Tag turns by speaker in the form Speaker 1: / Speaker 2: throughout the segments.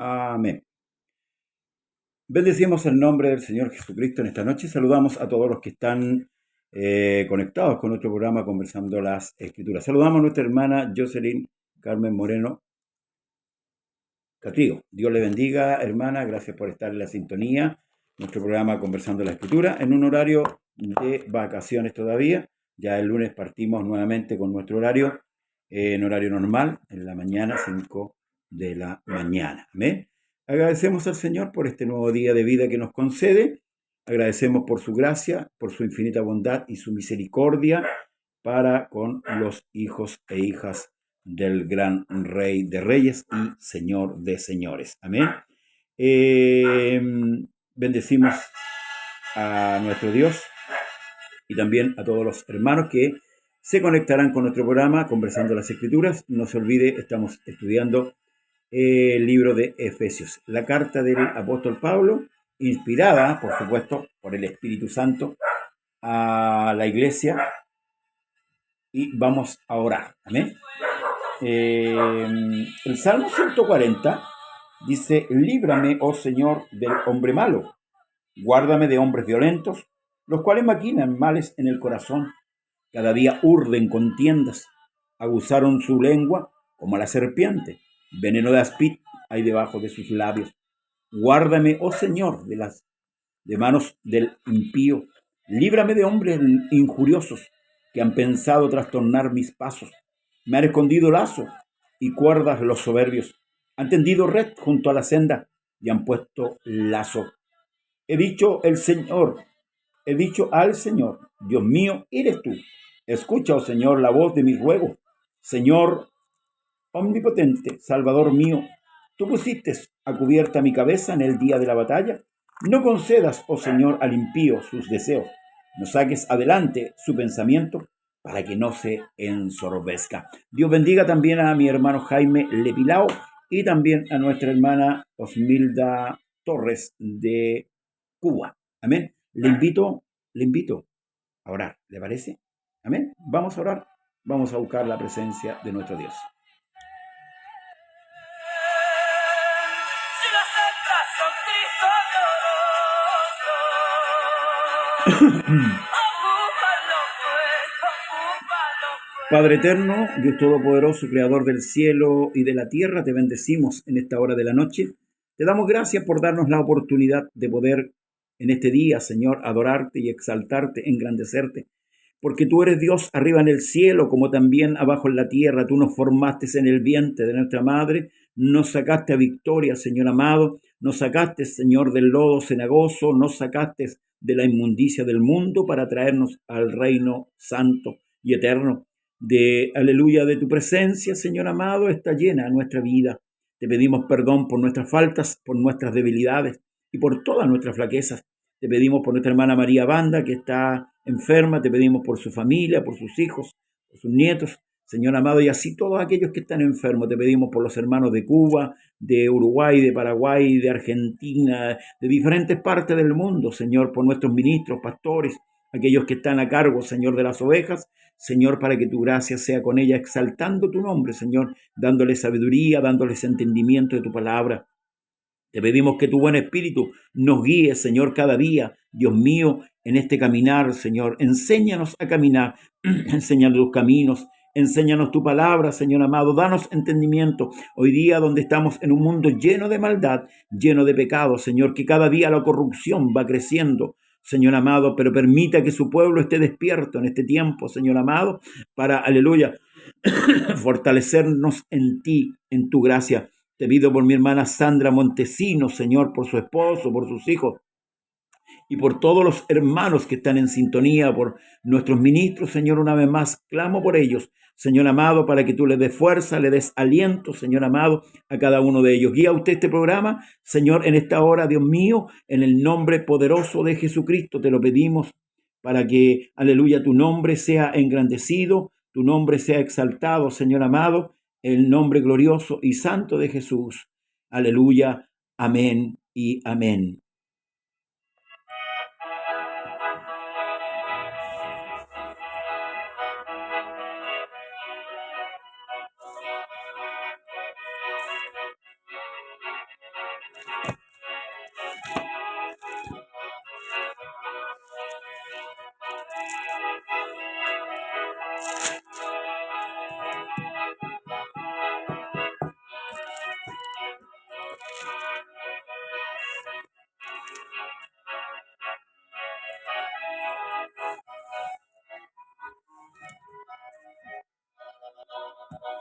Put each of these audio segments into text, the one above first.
Speaker 1: Amén. Bendecimos el nombre del Señor Jesucristo en esta noche. Saludamos a todos los que están conectados con nuestro programa Conversando las Escrituras. Saludamos a nuestra hermana Jocelyn Carmen Moreno Catrigo. Dios le bendiga, hermana. Gracias por estar en la sintonía. Nuestro programa Conversando la Escritura en un horario de vacaciones todavía. Ya el lunes partimos nuevamente con nuestro horario, en horario normal, en la mañana, 5 de la mañana. ¿Amén? Agradecemos al Señor por este nuevo día de vida que nos concede. Agradecemos por su gracia, por su infinita bondad y su misericordia para con los hijos e hijas del gran Rey de Reyes y Señor de Señores. Amén. Bendecimos a nuestro Dios y también a todos los hermanos que se conectarán con nuestro programa Conversando las Escrituras. No se olvide, estamos estudiando el libro de Efesios, la carta del apóstol Pablo, inspirada, por supuesto, por el Espíritu Santo a la iglesia, y vamos a orar. Amén. El Salmo 140 dice: líbrame, oh Señor, del hombre malo, guárdame de hombres violentos, los cuales maquinan males en el corazón, cada día urden contiendas, aguzaron su lengua como la serpiente, veneno de aspid hay debajo de sus labios. Guárdame, oh Señor, de manos del impío, líbrame de hombres injuriosos que han pensado trastornar mis pasos. Me han escondido lazo y cuerdas los soberbios, han tendido red junto a la senda y han puesto lazo. He dicho al Señor, Dios mío, eres tú. Escucha, oh Señor, la voz de mi ruego. Señor omnipotente, Salvador mío, tú pusiste a cubierta mi cabeza en el día de la batalla. No concedas, oh Señor, al impío sus deseos. No saques adelante su pensamiento para que no se ensorbezca. Dios bendiga también a mi hermano Jaime Lepilao y también a nuestra hermana Osmilda Torres de Cuba. Amén. Le invito a orar. ¿Le parece? Amén. Vamos a orar. Vamos a buscar la presencia de nuestro Dios. Padre eterno, Dios todopoderoso, creador del cielo y de la tierra, te bendecimos en esta hora de la noche. Te damos gracias por darnos la oportunidad de poder en este día, Señor, adorarte y exaltarte, engrandecerte, porque tú eres Dios arriba en el cielo como también abajo en la tierra. Tú nos formaste en el vientre de nuestra madre, nos sacaste a victoria, Señor amado, nos sacaste, Señor, del lodo cenagoso, nos sacaste de la inmundicia del mundo para traernos al reino santo y eterno. Aleluya, de tu presencia, Señor amado, está llena nuestra vida. Te pedimos perdón por nuestras faltas, por nuestras debilidades y por todas nuestras flaquezas. Te pedimos por nuestra hermana María Banda, que está enferma. Te pedimos por su familia, por sus hijos, por sus nietos, Señor amado, y así todos aquellos que están enfermos. Te pedimos por los hermanos de Cuba, de Uruguay, de Paraguay, de Argentina, de diferentes partes del mundo, Señor, por nuestros ministros, pastores, aquellos que están a cargo, Señor, de las ovejas, Señor, para que tu gracia sea con ella, exaltando tu nombre, Señor, dándoles sabiduría, dándoles entendimiento de tu palabra. Te pedimos que tu buen espíritu nos guíe, Señor, cada día, Dios mío, en este caminar, Señor. Enséñanos a caminar, enséñanos tus caminos, enséñanos tu palabra, Señor amado. Danos entendimiento hoy día donde estamos en un mundo lleno de maldad, lleno de pecado, Señor, que cada día la corrupción va creciendo, Señor amado, pero permita que su pueblo esté despierto en este tiempo, Señor amado, para, aleluya, fortalecernos en ti, en tu gracia. Te pido por mi hermana Sandra Montesinos, Señor, por su esposo, por sus hijos y por todos los hermanos que están en sintonía, por nuestros ministros, Señor, una vez más, clamo por ellos, Señor amado, para que tú les des fuerza, le des aliento, Señor amado, a cada uno de ellos. Guía usted este programa, Señor, en esta hora, Dios mío, en el nombre poderoso de Jesucristo, te lo pedimos, para que, aleluya, tu nombre sea engrandecido, tu nombre sea exaltado, Señor amado, el nombre glorioso y santo de Jesús. Aleluya, amén y amén.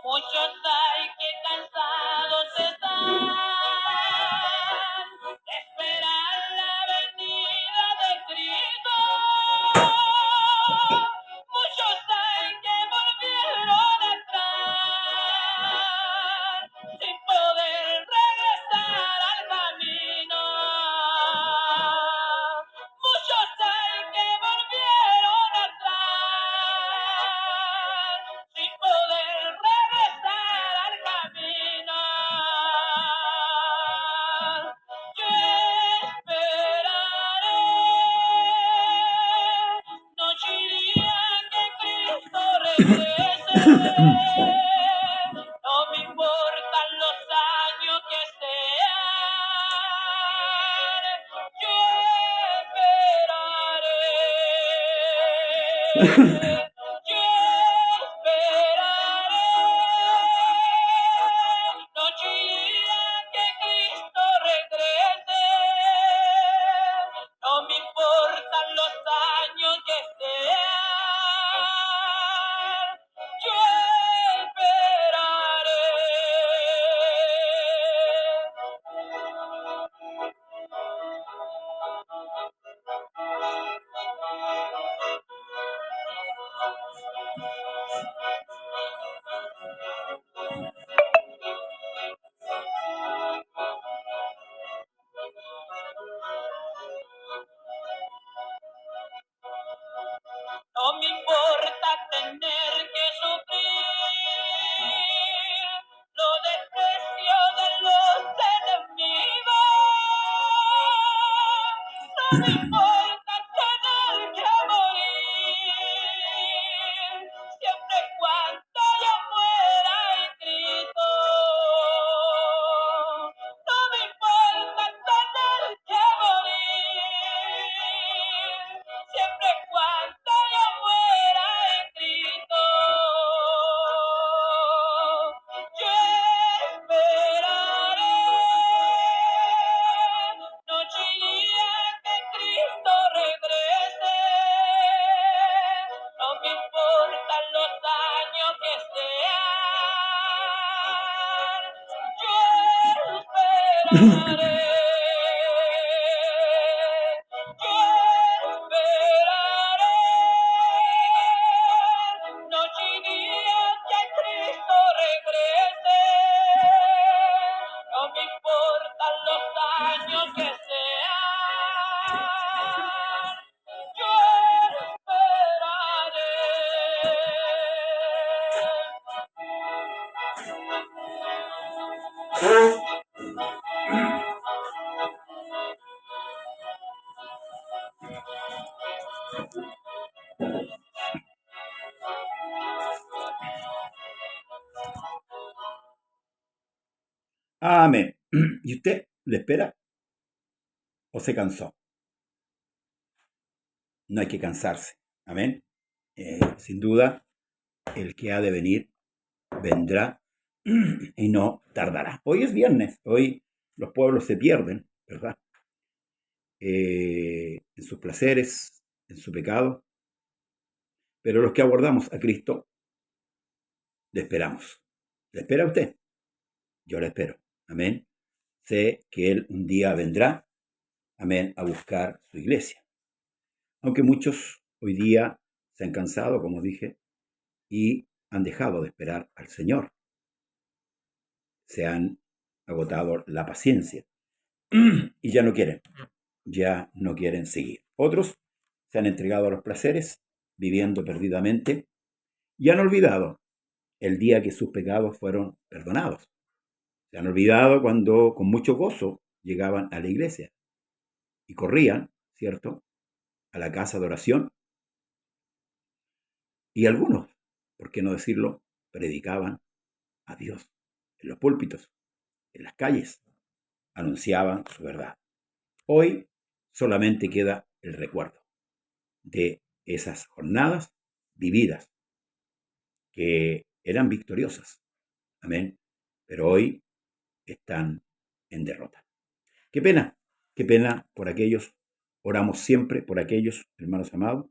Speaker 2: Muchos hay que cansados están de esperar la venida de Cristo. Muchos hay que volvieron atrás sin poder regresar al camino. Muchos hay que volvieron atrás sin poder regresar al camino. Yo esperaré noche y día que Cristo regrese. No me importan los años que sean, yo esperaré. Yo esperaré noche y día que Cristo regrese. No me importan los años que sean, yo esperaré. No me importa tener que sufrir los desprecios de los enemigos. No me importa tener que morir, siempre y cuando yo muera en Cristo. No me importa tener que morir, siempre y cuando yo muera en Cristo. Yo esperaré noche y día que Cristo regrese. No me importan los años que sean, yo esperaré. Yo esperaré noche y día que Cristo regrese. No me importan los años que sean, yo esperaré.
Speaker 1: Amén. ¿Y usted le espera o se cansó? No hay que cansarse. Amén. Sin duda, el que ha de venir vendrá y no tardará. Hoy es viernes, hoy los pueblos se pierden, ¿verdad? En sus placeres, en su pecado, pero los que aguardamos a Cristo, le esperamos. ¿Le espera usted? Yo le espero. Amén. Sé que Él un día vendrá, amén, a buscar su iglesia. Aunque muchos hoy día se han cansado, como dije, y han dejado de esperar al Señor. Se han agotado la paciencia y ya no quieren seguir. Otros se han entregado a los placeres, viviendo perdidamente, y han olvidado el día que sus pecados fueron perdonados. Se han olvidado cuando con mucho gozo llegaban a la iglesia y corrían, ¿cierto?, a la casa de oración. Y algunos, por qué no decirlo, predicaban a Dios en los púlpitos, en las calles. anunciaban su verdad. Hoy solamente queda el recuerdo de esas jornadas vividas que eran victoriosas. Amén. Pero hoy están en derrota. Qué pena por aquellos. Oramos siempre por aquellos, hermanos amados,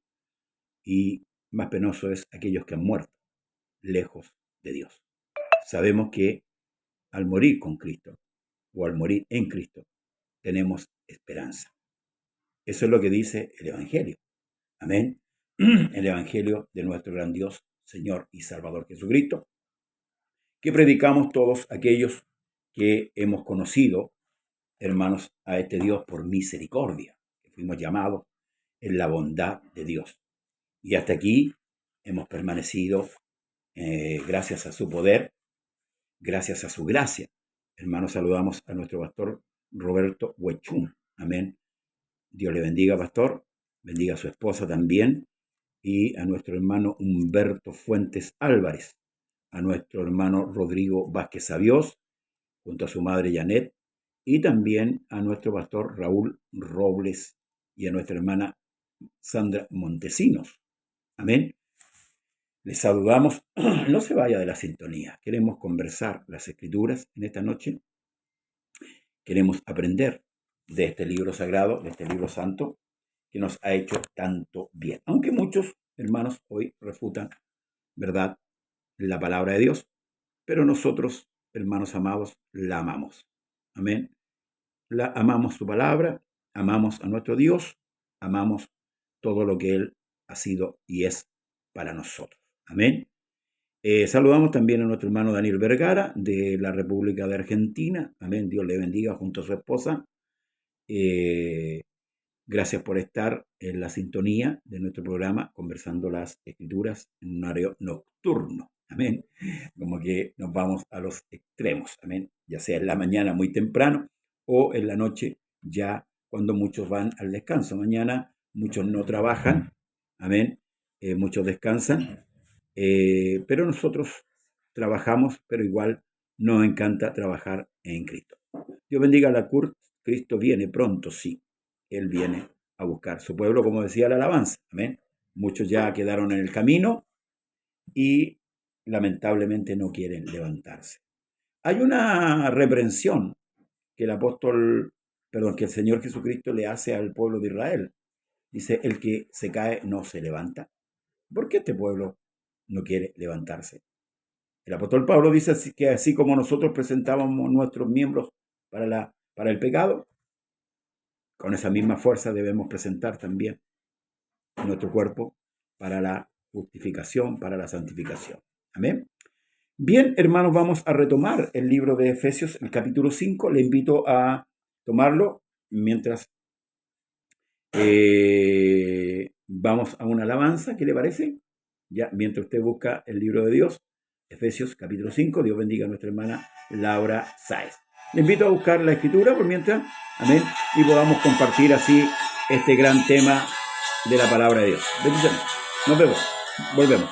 Speaker 1: y más penoso es aquellos que han muerto lejos de Dios. Sabemos que al morir con Cristo o al morir en Cristo tenemos esperanza. Eso es lo que dice el Evangelio. Amén. El Evangelio de nuestro gran Dios, Señor y Salvador Jesucristo, que predicamos todos aquellos que hemos conocido, hermanos, a este Dios por misericordia, que fuimos llamados en la bondad de Dios. Y hasta aquí hemos permanecido gracias a su poder, gracias a su gracia. Hermanos, saludamos a nuestro pastor Roberto Huechún. Amén. Dios le bendiga, pastor. Bendiga a su esposa también. Y a nuestro hermano Humberto Fuentes Álvarez. A nuestro hermano Rodrigo Vázquez Aviós, junto a su madre Janet. Y también a nuestro pastor Raúl Robles y a nuestra hermana Sandra Montesinos. Amén. Les saludamos. No se vaya de la sintonía. Queremos conversar las Escrituras en esta noche. Queremos aprender de este libro sagrado, de este libro santo, que nos ha hecho tanto bien. Aunque muchos hermanos hoy refutan, ¿verdad?, la palabra de Dios, pero nosotros, hermanos amados, la amamos. Amén. La amamos su palabra, amamos a nuestro Dios, amamos todo lo que Él ha sido y es para nosotros. Amén. Saludamos también a nuestro hermano Daniel Vergara de la República de Argentina. Amén. Dios le bendiga junto a su esposa. Gracias por estar en la sintonía de nuestro programa, conversando las Escrituras en un horario nocturno. Amén. Como que nos vamos a los extremos. Amén. Ya sea en la mañana muy temprano o en la noche ya cuando muchos van al descanso. Mañana muchos no trabajan. Amén. Muchos descansan. Pero nosotros trabajamos, pero igual nos encanta trabajar en Cristo. Dios bendiga a la CURT. Cristo viene pronto, sí. Él viene a buscar su pueblo, como decía la alabanza. Amén. Muchos ya quedaron en el camino y lamentablemente no quieren levantarse. Hay una reprensión que que el Señor Jesucristo le hace al pueblo de Israel. Dice, el que se cae no se levanta. ¿Por qué este pueblo no quiere levantarse? El apóstol Pablo dice que así como nosotros presentábamos nuestros miembros para el pecado, con esa misma fuerza debemos presentar también nuestro cuerpo para la justificación, para la santificación. Amén. Bien, hermanos, vamos a retomar el libro de Efesios, el capítulo 5. Le invito a tomarlo mientras vamos a una alabanza. ¿Qué le parece? Ya, mientras usted busca el libro de Dios, Efesios capítulo 5. Dios bendiga a nuestra hermana Laura Sáez. Le invito a buscar la escritura por mientras, amén, y podamos compartir así este gran tema de la palabra de Dios. Bendiciones. Nos vemos. Volvemos.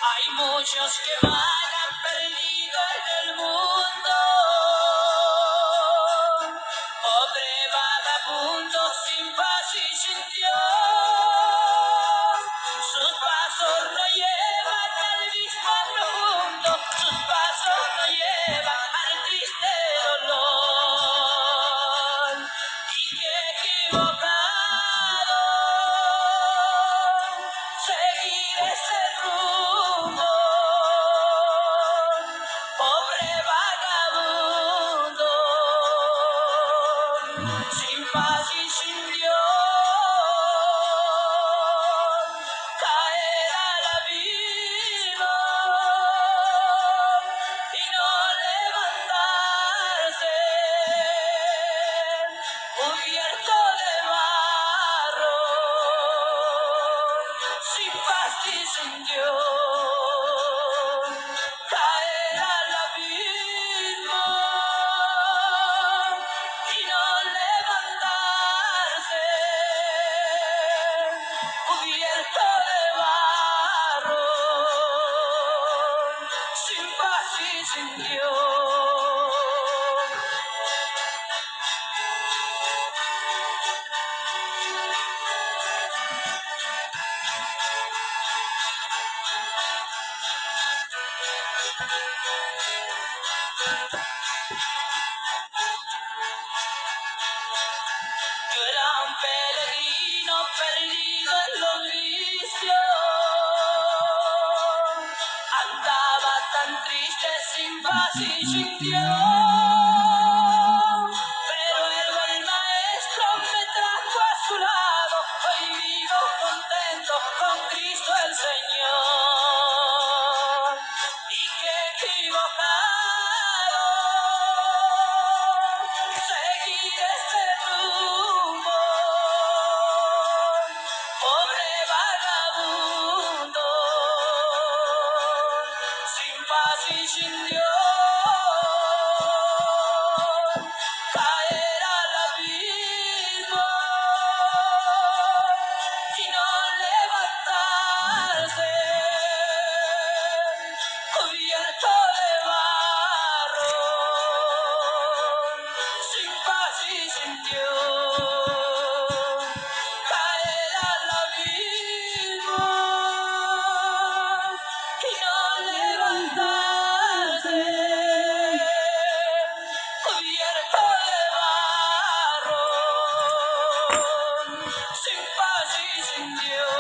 Speaker 2: Hay muchos que vagan perdidos en el mundo, pobre vagabundo sin paz y sin Dios. Sus pasos no llevan al mismo profundo, sus pasos no llevan al triste dolor. Y qué equivocado seguir ese rumbo, pobre vagabundo, sin paz y sin Dios, caer al abismo y no levantarse, cubierto de barro, sin paz y sin Dios, caer al abismo y no levantarse, cubierto de barro, sin paz y sin Dios. Yo era un peregrino perdido en los vicios. Andaba tan triste, sin paz y sin Dios. Pero el buen maestro me trajo a su lado. Hoy vivo contento con Cristo el Señor. Y qué equivocado seguir este rumbo, pobre vagabundo, sin paz y sin Dios, caer al abismo y no levantarse, cubierto de barro, sin paz y sin Dios, caer al abismo y no levantarse, cubierto de barro, sin paz y sin Dios.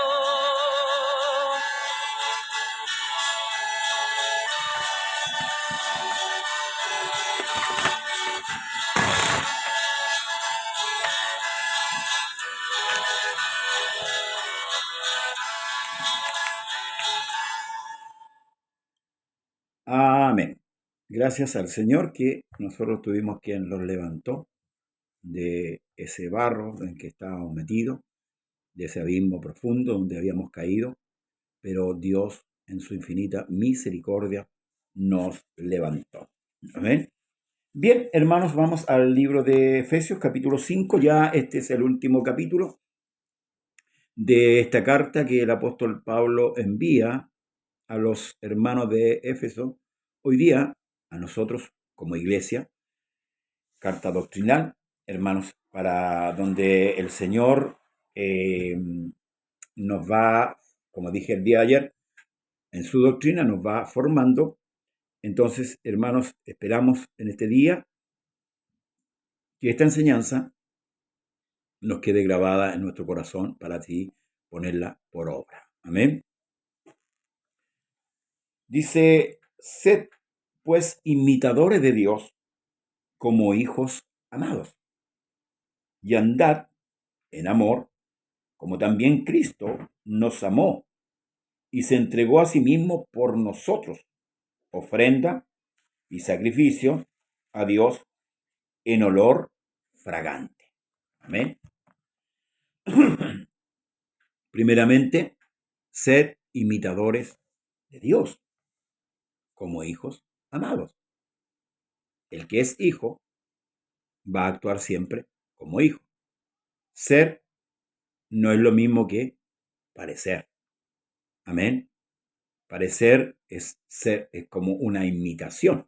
Speaker 1: Amén. Gracias al Señor que nosotros tuvimos quien los levantó de ese barro en que estábamos metidos, de ese abismo profundo donde habíamos caído, pero Dios en su infinita misericordia nos levantó. Amén. Bien, hermanos, vamos al libro de Efesios, capítulo 5. Ya este es el último capítulo de esta carta que el apóstol Pablo envía a los hermanos de Éfeso, hoy día a nosotros como iglesia, carta doctrinal, hermanos, para donde el Señor nos va, como dije el día de ayer, en su doctrina nos va formando. Entonces, hermanos, esperamos en este día que esta enseñanza nos quede grabada en nuestro corazón para así ponerla por obra. Amén. Dice, sed pues imitadores de Dios como hijos amados, y andad en amor, como también Cristo nos amó y se entregó a sí mismo por nosotros, ofrenda y sacrificio a Dios en olor fragante. Amén. Primeramente, sed imitadores de Dios como hijos amados. El que es hijo va a actuar siempre como hijo. Ser no es lo mismo que parecer. Amén. Parecer es ser, es como una imitación,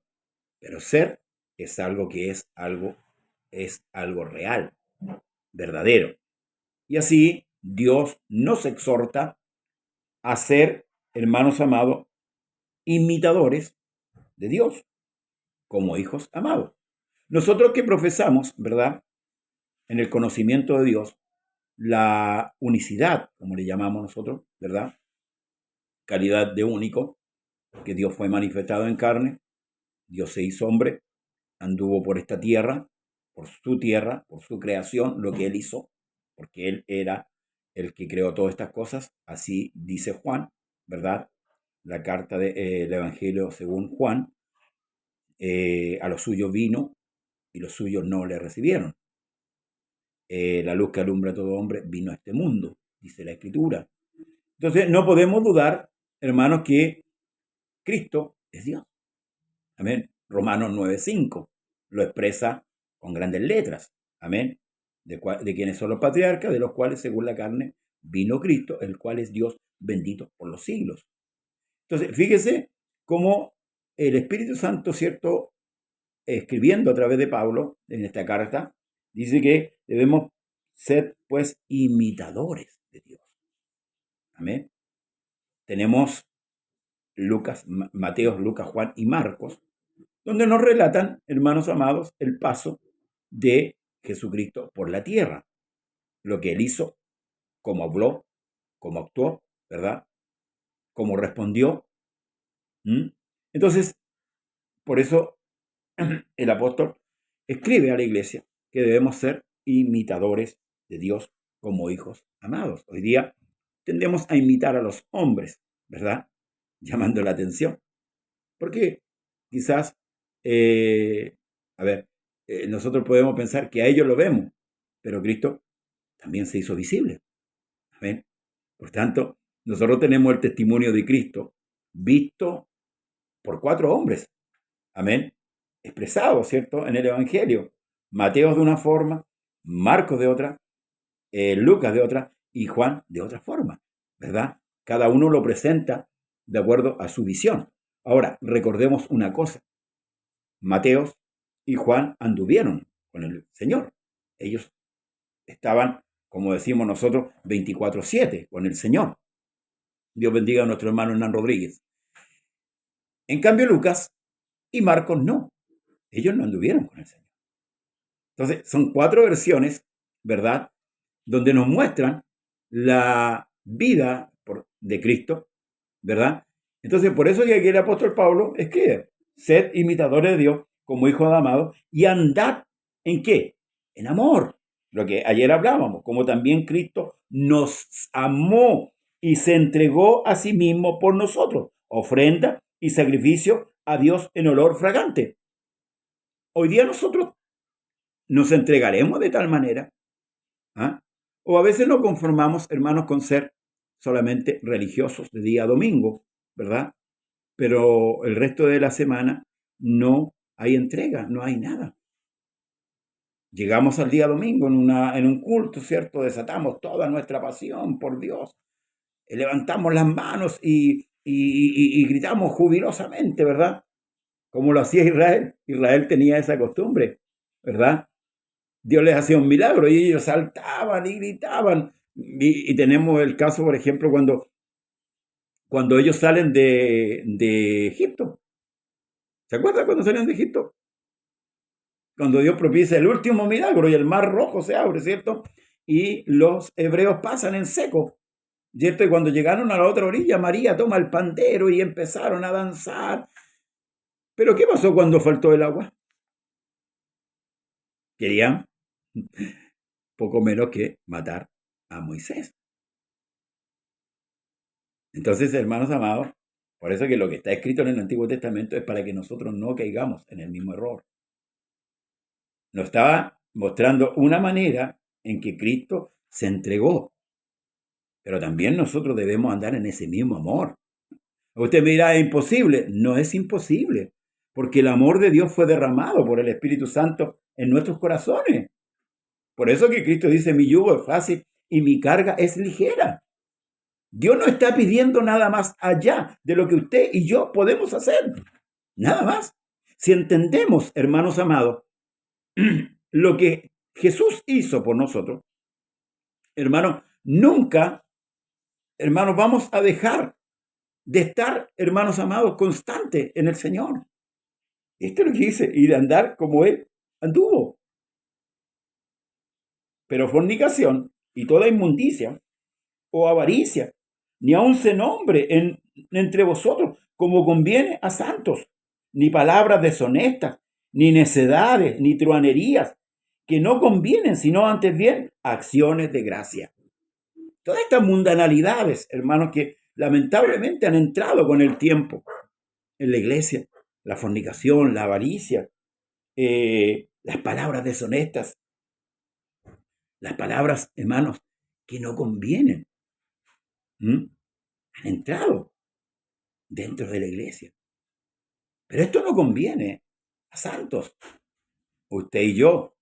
Speaker 1: pero ser es algo que es algo real, verdadero. Y así Dios nos exhorta a ser, hermanos amados, imitadores de Dios, como hijos amados. Nosotros que profesamos, ¿verdad?, en el conocimiento de Dios, la unicidad, como le llamamos nosotros, ¿verdad?, calidad de único, que Dios fue manifestado en carne, Dios se hizo hombre, anduvo por esta tierra, por su creación, lo que Él hizo, porque Él era el que creó todas estas cosas, así dice Juan, ¿verdad? La carta del Evangelio según Juan, a los suyos vino y los suyos no le recibieron. La luz que alumbra a todo hombre vino a este mundo, dice la Escritura. Entonces no podemos dudar, hermanos, que Cristo es Dios. Amén. Romanos 9:5 lo expresa con grandes letras. Amén. De quienes son los patriarcas, de los cuales según la carne vino Cristo, el cual es Dios bendito por los siglos. Entonces, fíjese cómo el Espíritu Santo, ¿cierto?, escribiendo a través de Pablo en esta carta, dice que debemos ser, pues, imitadores de Dios. Amén. Tenemos Lucas, Mateo, Lucas, Juan y Marcos, donde nos relatan, hermanos amados, el paso de Jesucristo por la tierra, lo que él hizo, cómo habló, cómo actuó, ¿verdad? Cómo respondió. Entonces, por eso el apóstol escribe a la iglesia que debemos ser imitadores de Dios como hijos amados. Hoy día tendemos a imitar a los hombres, ¿verdad? Llamando la atención. Porque quizás, nosotros podemos pensar que a ellos lo vemos, pero Cristo también se hizo visible. ¿Amén? Por tanto, nosotros tenemos el testimonio de Cristo visto por 4 hombres. Amén. Expresado, ¿cierto?, en el Evangelio. Mateo de una forma, Marcos de otra, Lucas de otra y Juan de otra forma, ¿verdad? Cada uno lo presenta de acuerdo a su visión. Ahora, recordemos una cosa. Mateo y Juan anduvieron con el Señor. Ellos estaban, como decimos nosotros, 24/7 con el Señor. Dios bendiga a nuestro hermano Hernán Rodríguez. En cambio, Lucas y Marcos no. Ellos no anduvieron con el Señor. Entonces, son 4 versiones, ¿verdad?, donde nos muestran la vida de Cristo, ¿verdad? Entonces, por eso que aquí el apóstol Pablo escribe: sed imitadores de Dios como hijos amados y andad ¿en qué? En amor. Lo que ayer hablábamos, como también Cristo nos amó y se entregó a sí mismo por nosotros, ofrenda y sacrificio a Dios en olor fragante. Hoy día nosotros nos entregaremos de tal manera, ¿ah? O a veces nos conformamos, hermanos, con ser solamente religiosos de día a domingo, ¿verdad? Pero el resto de la semana no hay entrega, no hay nada. Llegamos al día domingo en un culto, ¿cierto? Desatamos toda nuestra pasión por Dios. Levantamos las manos y gritamos jubilosamente, ¿verdad? Como lo hacía Israel. Israel tenía esa costumbre, ¿verdad? Dios les hacía un milagro y ellos saltaban y gritaban. Y tenemos el caso, por ejemplo, cuando ellos salen de Egipto. ¿Se acuerdan cuando salieron de Egipto? Cuando Dios propicia el último milagro y el mar rojo se abre, ¿cierto? Y los hebreos pasan en seco, ¿cierto? Y cuando llegaron a la otra orilla, María toma el pandero y empezaron a danzar. Pero ¿qué pasó cuando faltó el agua? Querían poco menos que matar a Moisés. Entonces, hermanos amados, por eso que lo que está escrito en el Antiguo Testamento es para que nosotros no caigamos en el mismo error. Nos estaba mostrando una manera en que Cristo se entregó, pero también nosotros debemos andar en ese mismo amor. Usted me dirá, ¿es imposible? No es imposible, porque el amor de Dios fue derramado por el Espíritu Santo en nuestros corazones. Por eso que Cristo dice, mi yugo es fácil y mi carga es ligera. Dios no está pidiendo nada más allá de lo que usted y yo podemos hacer. Nada más. Si entendemos, hermanos amados, lo que Jesús hizo por nosotros, hermanos, nunca, hermanos, vamos a dejar de estar, hermanos amados, constantes en el Señor. Esto es lo que dice, y de andar como Él anduvo. Pero fornicación y toda inmundicia o avaricia, ni aun se nombre entre vosotros como conviene a santos, ni palabras deshonestas, ni necedades, ni truanerías, que no convienen, sino antes bien acciones de gracia. Todas estas mundanalidades, hermanos, que lamentablemente han entrado con el tiempo en la iglesia, la fornicación, la avaricia, las palabras deshonestas, las palabras, hermanos, que no convienen, han entrado dentro de la iglesia. Pero esto no conviene a santos. Usted y yo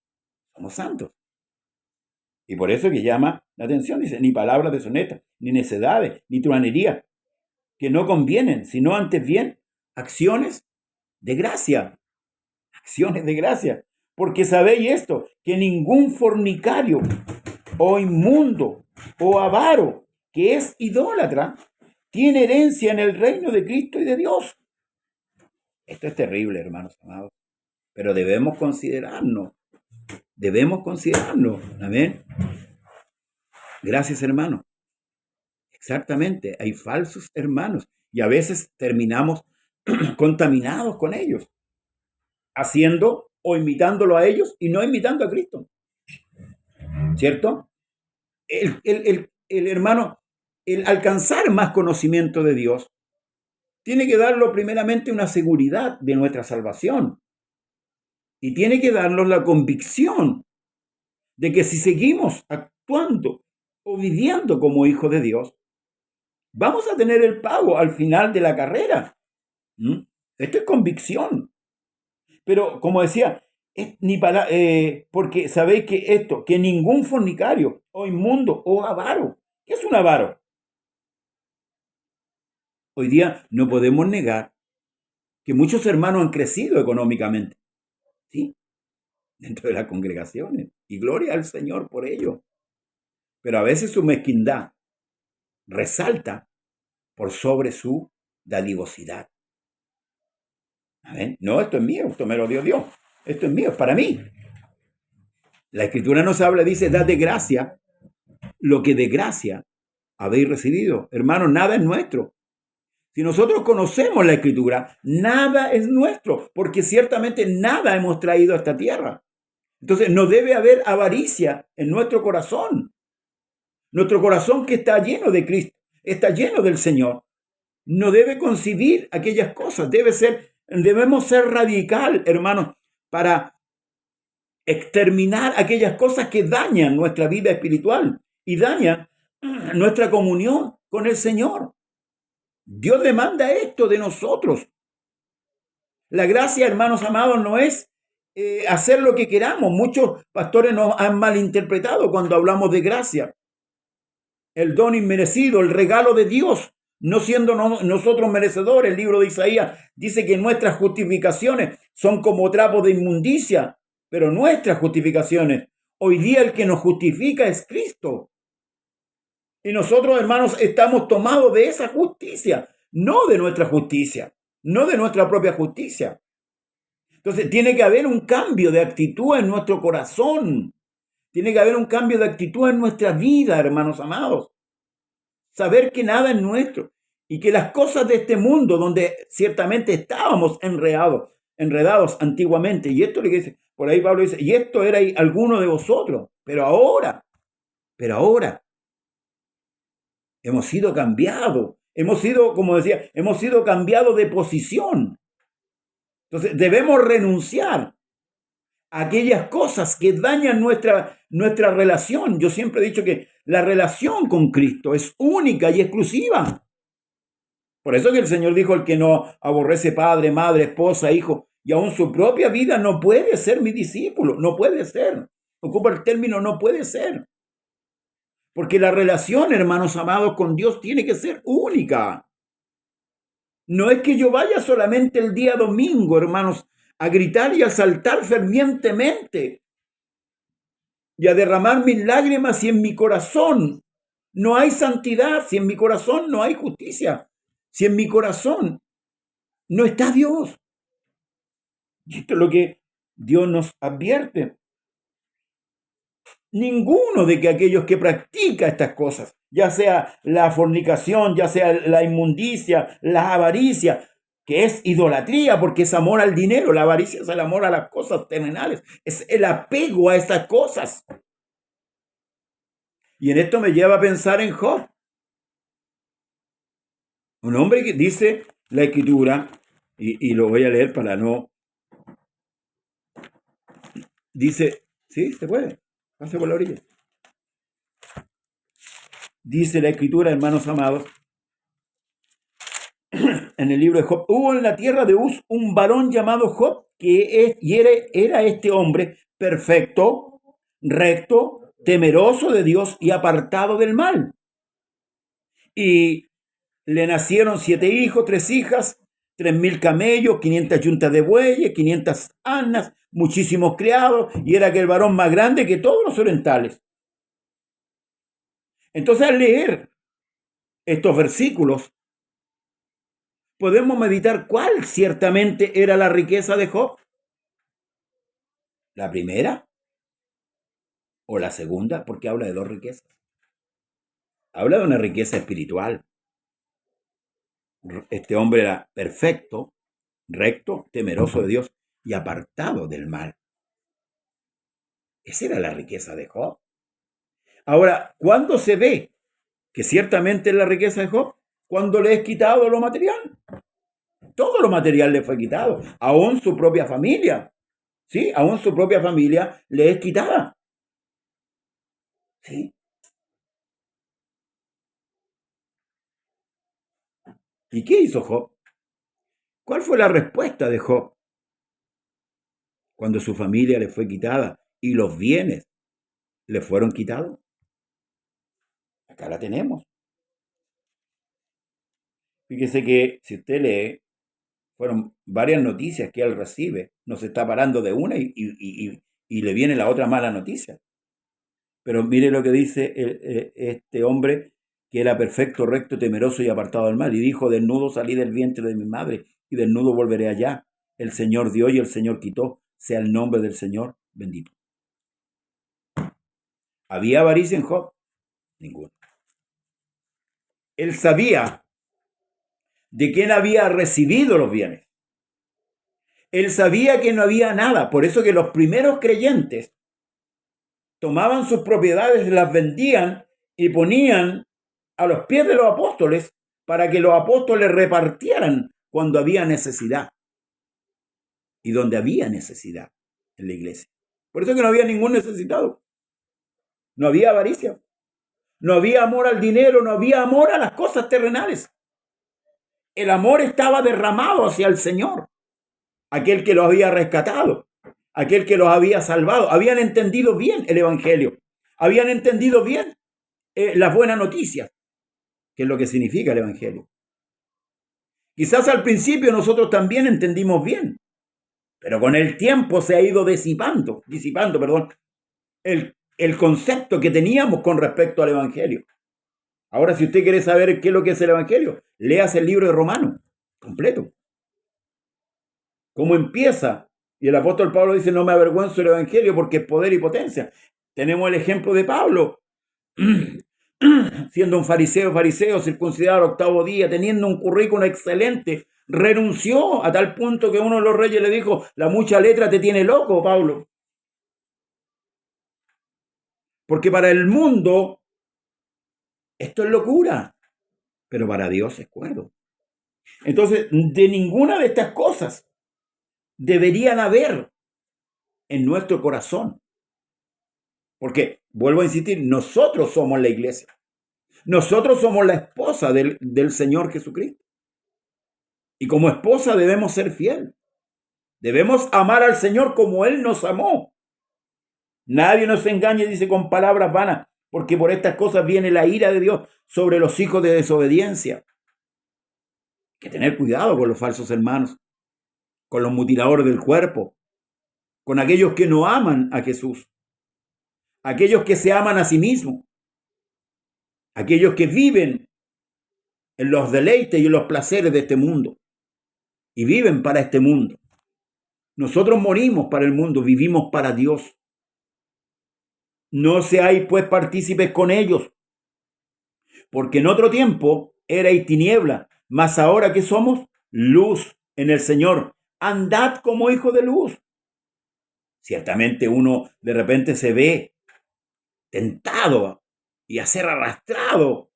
Speaker 1: somos santos. Y por eso que llama la atención, dice, ni palabras deshonestas, ni necedades, ni truanería, que no convienen, sino antes bien acciones de gracia, acciones de gracia. Porque sabéis esto, que ningún fornicario o inmundo o avaro que es idólatra tiene herencia en el reino de Cristo y de Dios. Esto es terrible, hermanos amados, pero debemos considerarnos. Amén. Gracias, hermano. Exactamente, hay falsos hermanos y a veces terminamos contaminados con ellos, haciendo o imitándolo a ellos y no imitando a Cristo, ¿cierto? El hermano, el alcanzar más conocimiento de Dios, tiene que darlo primeramente una seguridad de nuestra salvación y tiene que darnos la convicción de que si seguimos actuando o viviendo como hijos de Dios, vamos a tener el pago al final de la carrera. Esto es convicción. Pero como decía, porque sabéis que ningún fornicario o inmundo o avaro, ¿qué es un avaro? Hoy día no podemos negar que muchos hermanos han crecido económicamente, ¿sí? Dentro de las congregaciones. Y gloria al Señor por ello. Pero a veces su mezquindad resalta por sobre su dadivosidad. ¿Amén? No, esto es mío, esto me lo dio Dios. Esto es mío, es para mí. La Escritura nos habla, dice, dad de gracia lo que de gracia habéis recibido. Hermanos, nada es nuestro. Si nosotros conocemos la Escritura, nada es nuestro, porque ciertamente nada hemos traído a esta tierra. Entonces, no debe haber avaricia en nuestro corazón. Nuestro corazón que está lleno de Cristo, está lleno del Señor, no debe concebir aquellas cosas. Debemos ser radical, hermanos, para exterminar aquellas cosas que dañan nuestra vida espiritual y dañan nuestra comunión con el Señor. Dios demanda esto de nosotros. La gracia, hermanos amados, no es hacer lo que queramos. Muchos pastores nos han malinterpretado cuando hablamos de gracia. El don inmerecido, el regalo de Dios, no siendo nosotros merecedores. El libro de Isaías dice que nuestras justificaciones son como trapos de inmundicia, pero nuestras justificaciones, hoy día el que nos justifica es Cristo. Y nosotros, hermanos, estamos tomados de esa justicia, no de nuestra justicia, no de nuestra propia justicia. Entonces, tiene que haber un cambio de actitud en nuestro corazón. Tiene que haber un cambio de actitud en nuestra vida, hermanos amados. Saber que nada es nuestro y que las cosas de este mundo, donde ciertamente estábamos enredados antiguamente, y esto le dice, por ahí Pablo dice, y esto era alguno de vosotros, pero ahora, hemos sido cambiados, hemos sido cambiados de posición. Entonces debemos renunciar a aquellas cosas que dañan nuestra relación. Yo siempre he dicho que la relación con Cristo es única y exclusiva. Por eso que el Señor dijo, el que no aborrece padre, madre, esposa, hijo, y aún su propia vida, no puede ser mi discípulo, no puede ser. Ocupa el término no puede ser. Porque la relación, hermanos amados, con Dios tiene que ser única. No es que yo vaya solamente el día domingo, hermanos, a gritar y a saltar fervientemente y a derramar mis lágrimas si en mi corazón no hay santidad, si en mi corazón no hay justicia, si en mi corazón no está Dios. Y esto es lo que Dios nos advierte. Ninguno de aquellos que practica estas cosas, ya sea la fornicación, ya sea la inmundicia, la avaricia, que es idolatría porque es amor al dinero, la avaricia es el amor a las cosas terrenales, es el apego a estas cosas. Y en esto me lleva a pensar en Job, un hombre que dice la Escritura, y lo voy a leer para no... Dice, ¿sí? ¿Se puede? Pase por la orilla. Dice la Escritura, hermanos amados, en el libro de Job, hubo en la tierra de Uz un varón llamado Job, era este hombre perfecto, recto, temeroso de Dios y apartado del mal. Y le nacieron 7 hijos, 3 hijas, 3.000 camellos, 500 yuntas de bueyes, 500 asnas, muchísimos criados, y era aquel varón más grande que todos los orientales. Entonces, al leer estos versículos, podemos meditar cuál ciertamente era la riqueza de Job. ¿La primera o la segunda? Porque habla de dos riquezas. Habla de una riqueza espiritual. Este hombre era perfecto, recto, temeroso de Dios y apartado del mal. Esa era la riqueza de Job. Ahora, ¿cuándo se ve que ciertamente es la riqueza de Job? Cuando le es quitado lo material. Todo lo material le fue quitado, aún su propia familia. ¿Sí? Aún su propia familia le es quitada. ¿Sí? ¿Y qué hizo Job? ¿Cuál fue la respuesta de Job cuando su familia le fue quitada y los bienes le fueron quitados? Acá la tenemos. Fíjese que si usted lee, fueron varias noticias que él recibe. No se está parando de una y le viene la otra mala noticia. Pero mire lo que dice este hombre, que era perfecto, recto, temeroso y apartado del mal. Y dijo, desnudo salí del vientre de mi madre y desnudo volveré allá. El Señor dio y el Señor quitó. Sea el nombre del Señor bendito. ¿Había avaricia en Job? Ninguna. Él sabía de quién había recibido los bienes. Él sabía que no había nada. Por eso que los primeros creyentes tomaban sus propiedades, las vendían y ponían a los pies de los apóstoles para que los apóstoles repartieran cuando había necesidad y donde había necesidad en la iglesia. Por eso que no había ningún necesitado. No había avaricia. No había amor al dinero, no había amor a las cosas terrenales. El amor estaba derramado hacia el Señor, aquel que los había rescatado, aquel que los había salvado. Habían entendido bien el Evangelio. Habían entendido bien las buenas noticias, que es lo que significa el Evangelio. Quizás al principio nosotros también entendimos bien, pero con el tiempo se ha ido disipando el concepto que teníamos con respecto al Evangelio. Ahora, si usted quiere saber qué es lo que es el Evangelio, léase el libro de Romanos, completo. ¿Cómo empieza? Y el apóstol Pablo dice, no me avergüenzo del Evangelio porque es poder y potencia. Tenemos el ejemplo de Pablo, siendo un fariseo, circuncidado al 8º día, teniendo un currículum excelente, renunció a tal punto que uno de los reyes le dijo, la mucha letra te tiene loco, Pablo. Porque para el mundo esto es locura, pero para Dios es cuerdo. Entonces, de ninguna de estas cosas deberían haber en nuestro corazón. Porque, vuelvo a insistir, nosotros somos la iglesia. Nosotros somos la esposa del Señor Jesucristo. Y como esposa debemos ser fiel. Debemos amar al Señor como Él nos amó. Nadie nos engañe, dice, con palabras vanas, porque por estas cosas viene la ira de Dios sobre los hijos de desobediencia. Hay que tener cuidado con los falsos hermanos, con los mutiladores del cuerpo, con aquellos que no aman a Jesús, aquellos que se aman a sí mismos, aquellos que viven en los deleites y en los placeres de este mundo y viven para este mundo. Nosotros morimos para el mundo, vivimos para Dios. No seáis pues partícipes con ellos, porque en otro tiempo erais tiniebla, mas ahora que somos luz en el Señor, andad como hijos de luz. Ciertamente uno de repente se ve tentado y a ser arrastrado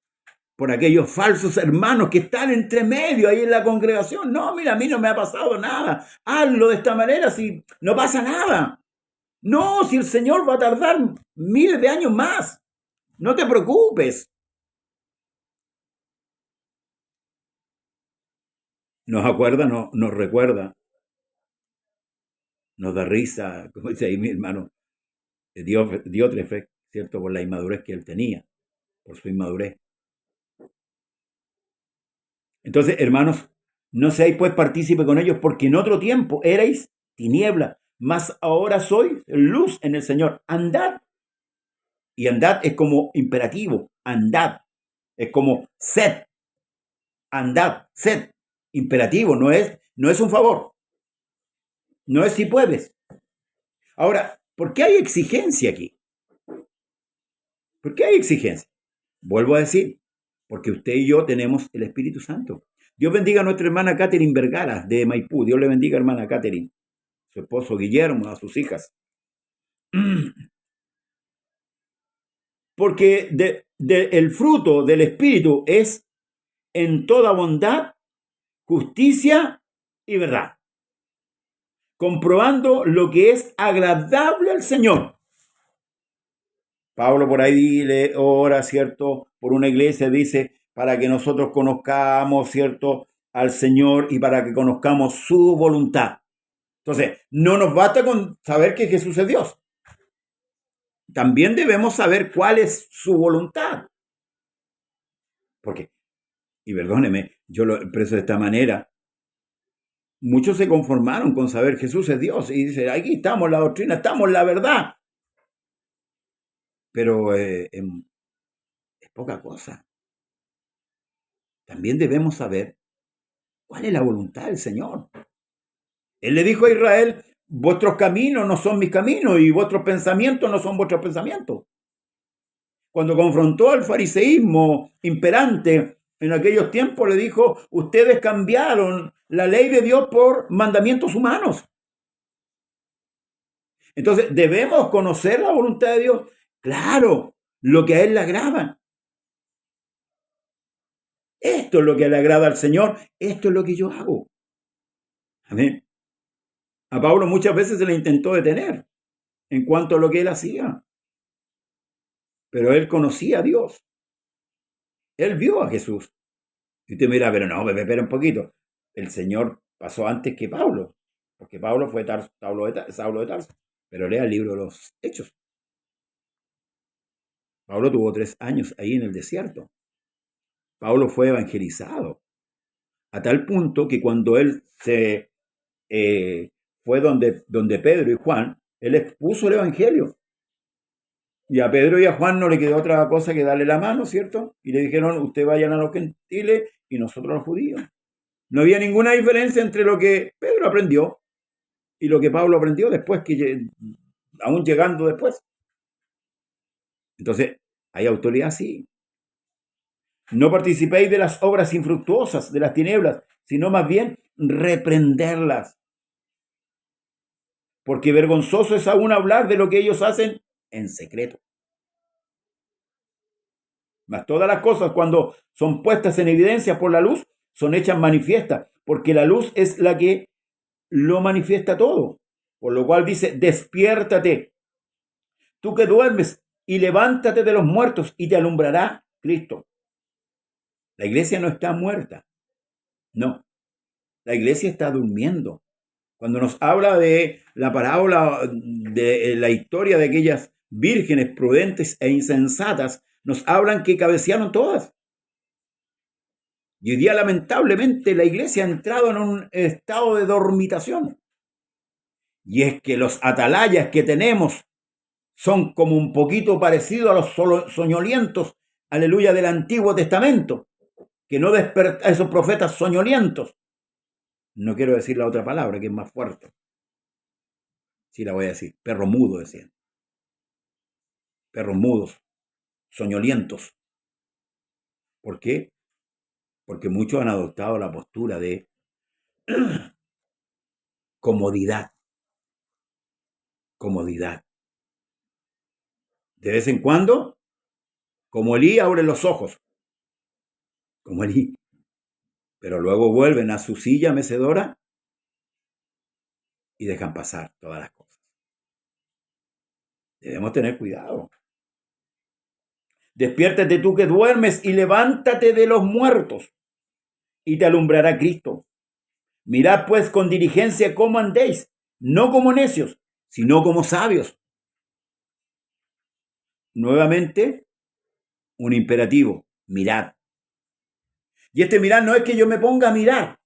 Speaker 1: por aquellos falsos hermanos que están entre medio ahí en la congregación. No, mira, a mí no me ha pasado nada. Hazlo de esta manera si no pasa nada. No, si el Señor va a tardar miles de años más. No te preocupes. Nos acuerda, nos recuerda, nos da risa, como dice ahí mi hermano, Diótrefes, ¿cierto? Por la inmadurez que él tenía, por su inmadurez. Entonces, hermanos, No seáis pues partícipe con ellos, porque en otro tiempo erais tiniebla, mas ahora sois luz en el Señor. Andad. Y andad es como imperativo, andad. Es como sed, andad, sed. Imperativo, no es un favor. No es si puedes. Ahora, ¿por qué hay exigencia aquí? ¿Por qué hay exigencia? Vuelvo a decir, porque usted y yo tenemos el Espíritu Santo. Dios bendiga a nuestra hermana Catherine Vergara de Maipú. Dios le bendiga, hermana Catherine. Su esposo Guillermo, a sus hijas. Porque el fruto del Espíritu es en toda bondad, justicia y verdad, comprobando lo que es agradable al Señor. Pablo por ahí le ora, ¿cierto? Por una iglesia, dice, para que nosotros conozcamos, ¿cierto? Al Señor y para que conozcamos su voluntad. Entonces, no nos basta con saber que Jesús es Dios. También debemos saber cuál es su voluntad. Porque, y perdóneme, yo lo expreso de esta manera, muchos se conformaron con saber Jesús es Dios y dicen, aquí estamos la doctrina, estamos la verdad. Pero es poca cosa. También debemos saber cuál es la voluntad del Señor. Él le dijo a Israel, vuestros caminos no son mis caminos y vuestros pensamientos no son vuestros pensamientos. Cuando confrontó al fariseísmo imperante en aquellos tiempos, le dijo, ustedes cambiaron la ley de Dios por mandamientos humanos. Entonces, ¿debemos conocer la voluntad de Dios? Claro, lo que a Él le agrada. Esto es lo que le agrada al Señor, esto es lo que yo hago. Amén. A Pablo muchas veces se le intentó detener en cuanto a lo que él hacía. Pero él conocía a Dios. Él vio a Jesús. Y usted mira, pero no, espera un poquito. El Señor pasó antes que Pablo, porque Pablo fue Saulo de Tarso. Pero lea el libro de los Hechos. Pablo tuvo 3 años ahí en el desierto. Pablo fue evangelizado. A tal punto que cuando él se fue donde Pedro y Juan, él expuso el evangelio. Y a Pedro y a Juan no le quedó otra cosa que darle la mano, ¿cierto? Y le dijeron, ustedes vayan a los gentiles y nosotros a los judíos. No había ninguna diferencia entre lo que Pedro aprendió y lo que Pablo aprendió después, aún llegando después. Entonces, hay autoridad, sí. No participéis de las obras infructuosas de las tinieblas, sino más bien reprenderlas. Porque vergonzoso es aún hablar de lo que ellos hacen en secreto. Mas todas las cosas, cuando son puestas en evidencia por la luz, son hechas manifiestas, porque la luz es la que lo manifiesta todo. Por lo cual dice, despiértate, tú que duermes, y levántate de los muertos, y te alumbrará Cristo. La iglesia no está muerta, no. La iglesia está durmiendo. Cuando nos habla de la parábola de la historia de aquellas vírgenes prudentes e insensatas, nos hablan que cabecearon todas. Y hoy día, lamentablemente, la iglesia ha entrado en un estado de dormitación. Y es que los atalayas que tenemos son como un poquito parecidos a los soñolientos, aleluya, del Antiguo Testamento, que no despertan a esos profetas soñolientos. No quiero decir la otra palabra, que es más fuerte. Sí la voy a decir. Perro mudo, decían. Perros mudos, soñolientos. ¿Por qué? Porque muchos han adoptado la postura de comodidad. Comodidad. De vez en cuando, como Elí, abren los ojos. Como Elí. Pero luego vuelven a su silla mecedora y dejan pasar todas las cosas. Debemos tener cuidado. Despiértate tú que duermes y levántate de los muertos y te alumbrará Cristo. Mirad pues con diligencia cómo andéis, no como necios, sino como sabios. Nuevamente, un imperativo, mirad. Y este mirar no es que yo me ponga a mirar,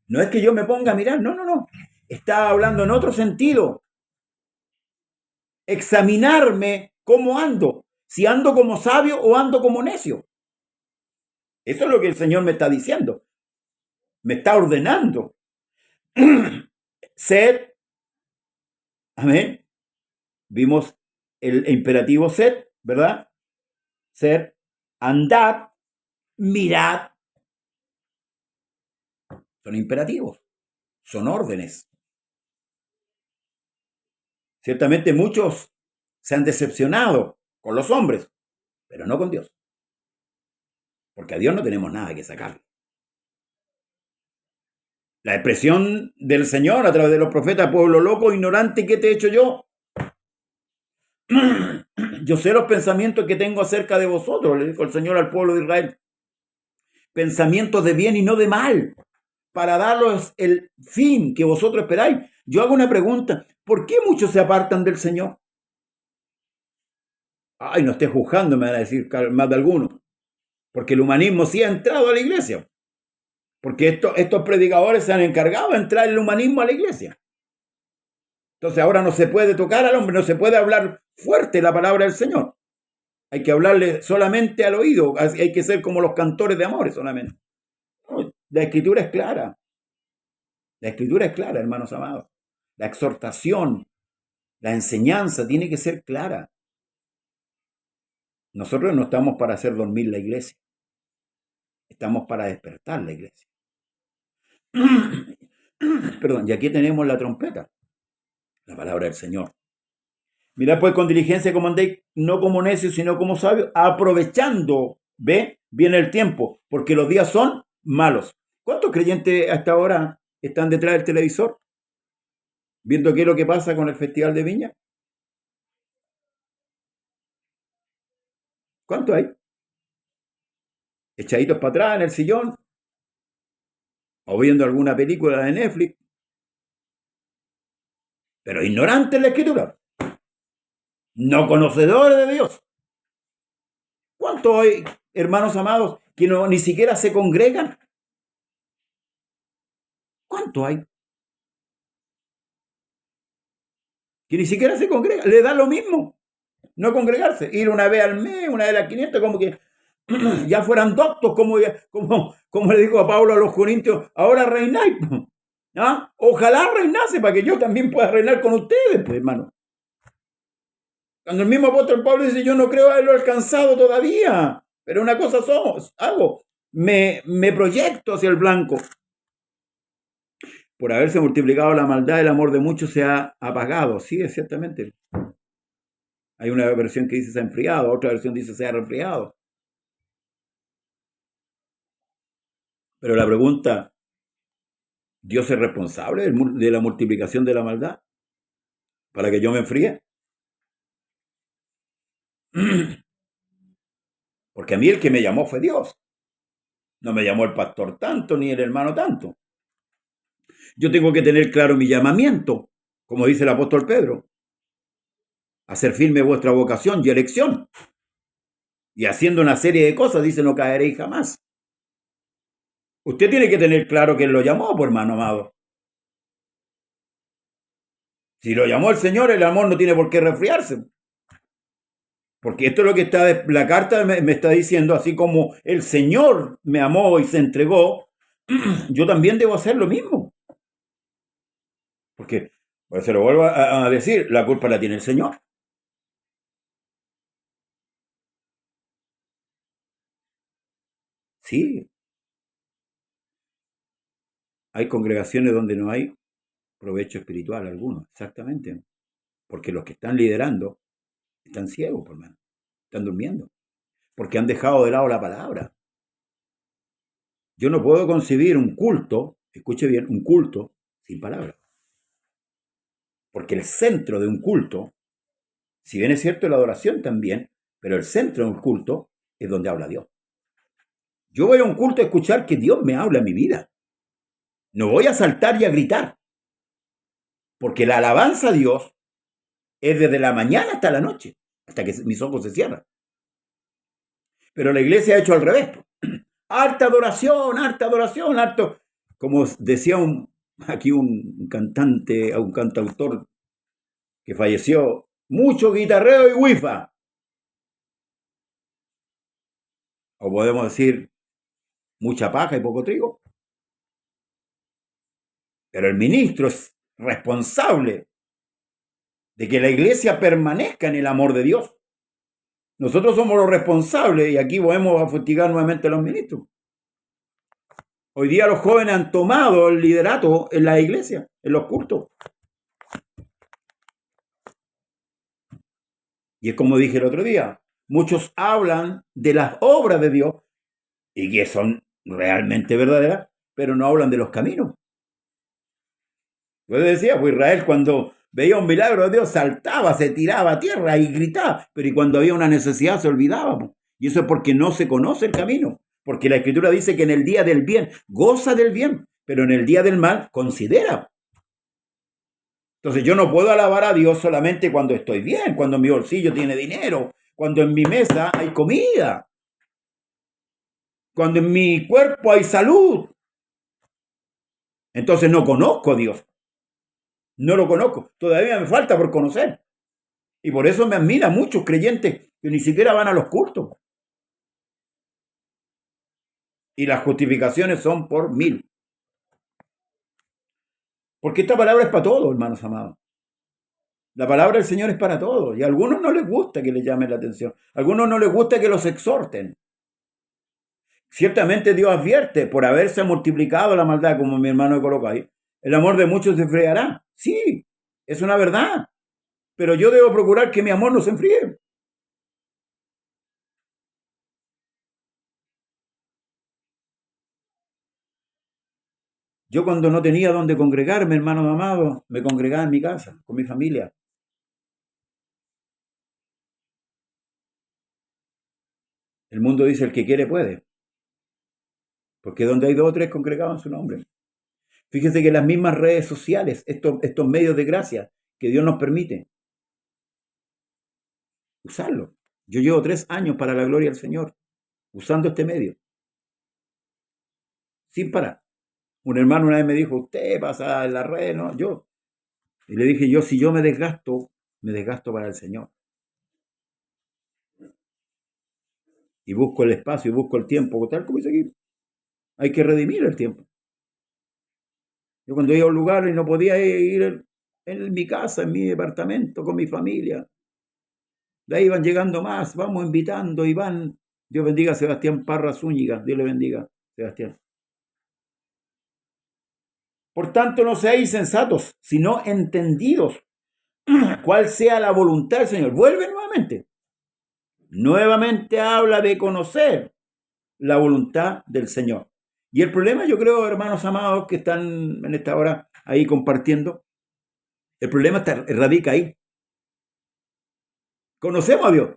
Speaker 1: No es que yo me ponga a mirar, no, no, no. Está hablando en otro sentido. Examinarme cómo ando, si ando como sabio o ando como necio. Eso es lo que el Señor me está diciendo, me está ordenando. Sed, amén. Vimos el imperativo sed, ¿verdad? Ser, andad, mirad. Son imperativos, son órdenes. Ciertamente muchos se han decepcionado con los hombres, pero no con Dios. Porque a Dios no tenemos nada que sacar. La expresión del Señor a través de los profetas, pueblo loco, ignorante, ¿qué te he hecho yo? Yo sé los pensamientos que tengo acerca de vosotros, le dijo el Señor al pueblo de Israel. Pensamientos de bien y no de mal, para daros el fin que vosotros esperáis. Yo hago una pregunta, ¿por qué muchos se apartan del Señor? Ay, no estés juzgando, me van a decir más de algunos. Porque el humanismo sí ha entrado a la iglesia. Porque estos predicadores se han encargado de entrar el humanismo a la iglesia. Entonces ahora no se puede tocar al hombre, no se puede hablar fuerte la palabra del Señor. Hay que hablarle solamente al oído, hay que ser como los cantores de amores solamente. La escritura es clara. La escritura es clara, hermanos amados. La exhortación, la enseñanza tiene que ser clara. Nosotros no estamos para hacer dormir la iglesia. Estamos para despertar la iglesia. Perdón, y aquí tenemos la trompeta, la palabra del Señor. Mirad pues con diligencia como andéis, no como necios, sino como sabios, aprovechando, ¿ve? Bien el tiempo, porque los días son malos. ¿Cuántos creyentes hasta ahora están detrás del televisor? Viendo qué es lo que pasa con el Festival de Viña. ¿Cuántos hay? Echaditos para atrás en el sillón, o viendo alguna película de Netflix. Pero ignorantes de la escritura. No conocedores de Dios. ¿Cuántos hay, hermanos amados, que no, ni siquiera se congregan? ¿Cuántos hay? Que ni siquiera se congregan. Le da lo mismo no congregarse. Ir una vez al mes, una vez a las 500, como que ya fueran doctos, como le dijo a Pablo a los corintios, ahora reináis. ¿Ah? Ojalá reinase para que yo también pueda reinar con ustedes, pues, hermano. Cuando el mismo apóstol Pablo dice, yo no creo haberlo alcanzado todavía, pero una cosa hago, me proyecto hacia el blanco. Por haberse multiplicado la maldad, el amor de muchos se ha apagado. Sí, es ciertamente. Hay una versión que dice se ha enfriado, otra versión dice se ha resfriado. Pero la pregunta, ¿Dios es responsable de la multiplicación de la maldad para que yo me enfríe? Porque a mí el que me llamó fue Dios. No me llamó el pastor tanto, ni el hermano tanto. Yo tengo que tener claro mi llamamiento, como dice el apóstol Pedro. Hacer firme vuestra vocación y elección. Y haciendo una serie de cosas, dice, no caeréis jamás. Usted tiene que tener claro que él lo llamó, pues, hermano amado. Si lo llamó el Señor, el amor no tiene por qué resfriarse. Porque esto es lo que está, la carta me está diciendo, así como el Señor me amó y se entregó, yo también debo hacer lo mismo. Porque, pues se lo vuelvo a decir, la culpa la tiene el Señor. Sí. Hay congregaciones donde no hay provecho espiritual alguno, exactamente. Porque los que están liderando están ciegos, por menos. Están durmiendo. Porque han dejado de lado la palabra. Yo no puedo concebir un culto, escuche bien, un culto sin palabra. Porque el centro de un culto, si bien es cierto la adoración también, pero el centro de un culto es donde habla Dios. Yo voy a un culto a escuchar que Dios me habla en mi vida. No voy a saltar y a gritar. Porque la alabanza a Dios es desde la mañana hasta la noche, hasta que mis ojos se cierran. Pero la iglesia ha hecho al revés. Harta adoración, harto. Como decía aquí un cantante, un cantautor que falleció, mucho guitarreo y wifa. O podemos decir, mucha paja y poco trigo. Pero el ministro es responsable de que la iglesia permanezca en el amor de Dios. Nosotros somos los responsables y aquí podemos fustigar nuevamente a los ministros. Hoy día los jóvenes han tomado el liderato en la iglesia, en los cultos. Y es como dije el otro día, muchos hablan de las obras de Dios y que son realmente verdaderas, pero no hablan de los caminos. Yo decía, pues Israel cuando veía un milagro de Dios saltaba, se tiraba a tierra y gritaba, pero y cuando había una necesidad se olvidaba. Y eso es porque no se conoce el camino, porque la Escritura dice que en el día del bien goza del bien, pero en el día del mal considera. Entonces yo no puedo alabar a Dios solamente cuando estoy bien, cuando mi bolsillo tiene dinero, cuando en mi mesa hay comida, cuando en mi cuerpo hay salud. Entonces no conozco a Dios. No lo conozco. Todavía me falta por conocer. Y por eso me admira muchos creyentes que ni siquiera van a los cultos. Y las justificaciones son por 1000. Porque esta palabra es para todos, hermanos amados. La palabra del Señor es para todos. Y a algunos no les gusta que les llamen la atención. A algunos no les gusta que los exhorten. Ciertamente Dios advierte, por haberse multiplicado la maldad, como mi hermano colocó ahí, el amor de muchos se enfriará. Sí, es una verdad. Pero yo debo procurar que mi amor no se enfríe. Yo cuando no tenía donde congregarme, hermanos amados, me congregaba en mi casa, con mi familia. El mundo dice el que quiere puede. Porque donde hay 2 o 3 congregados en su nombre. Fíjense que las mismas redes sociales, estos medios de gracia que Dios nos permite, usarlo. Yo llevo 3 años para la gloria del Señor, usando este medio, sin parar. Un hermano una vez me dijo, usted pasa en la red, ¿no? Yo. Y le dije, si yo me desgasto para el Señor. Y busco el espacio y busco el tiempo, tal como dice aquí. Hay que redimir el tiempo. Yo cuando iba a un lugar y no podía ir en mi casa, en mi departamento, con mi familia, de ahí van llegando más, vamos invitando y van. Dios bendiga a Sebastián Parra Zúñiga, Dios le bendiga, Sebastián. Por tanto, no seáis insensatos, sino entendidos cuál sea la voluntad del Señor. Vuelve nuevamente. Nuevamente habla de conocer la voluntad del Señor. Y el problema, yo creo, hermanos amados que están en esta hora ahí compartiendo, el problema radica ahí. Conocemos a Dios,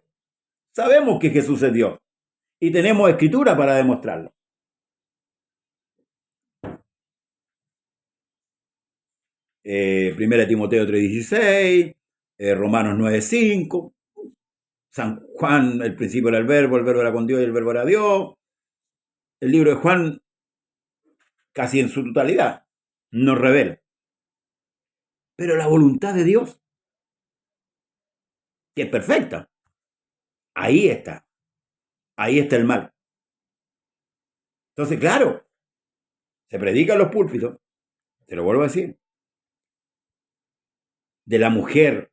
Speaker 1: sabemos que Jesús es Dios y tenemos escritura para demostrarlo. Primera Timoteo 3:16, Romanos 9:5, San Juan, el principio era el verbo era con Dios y el verbo era Dios. El libro de Juan, casi en su totalidad, nos revela. Pero la voluntad de Dios, que es perfecta, ahí está el mal. Entonces, claro, se predica en los púlpitos, te lo vuelvo a decir, de la mujer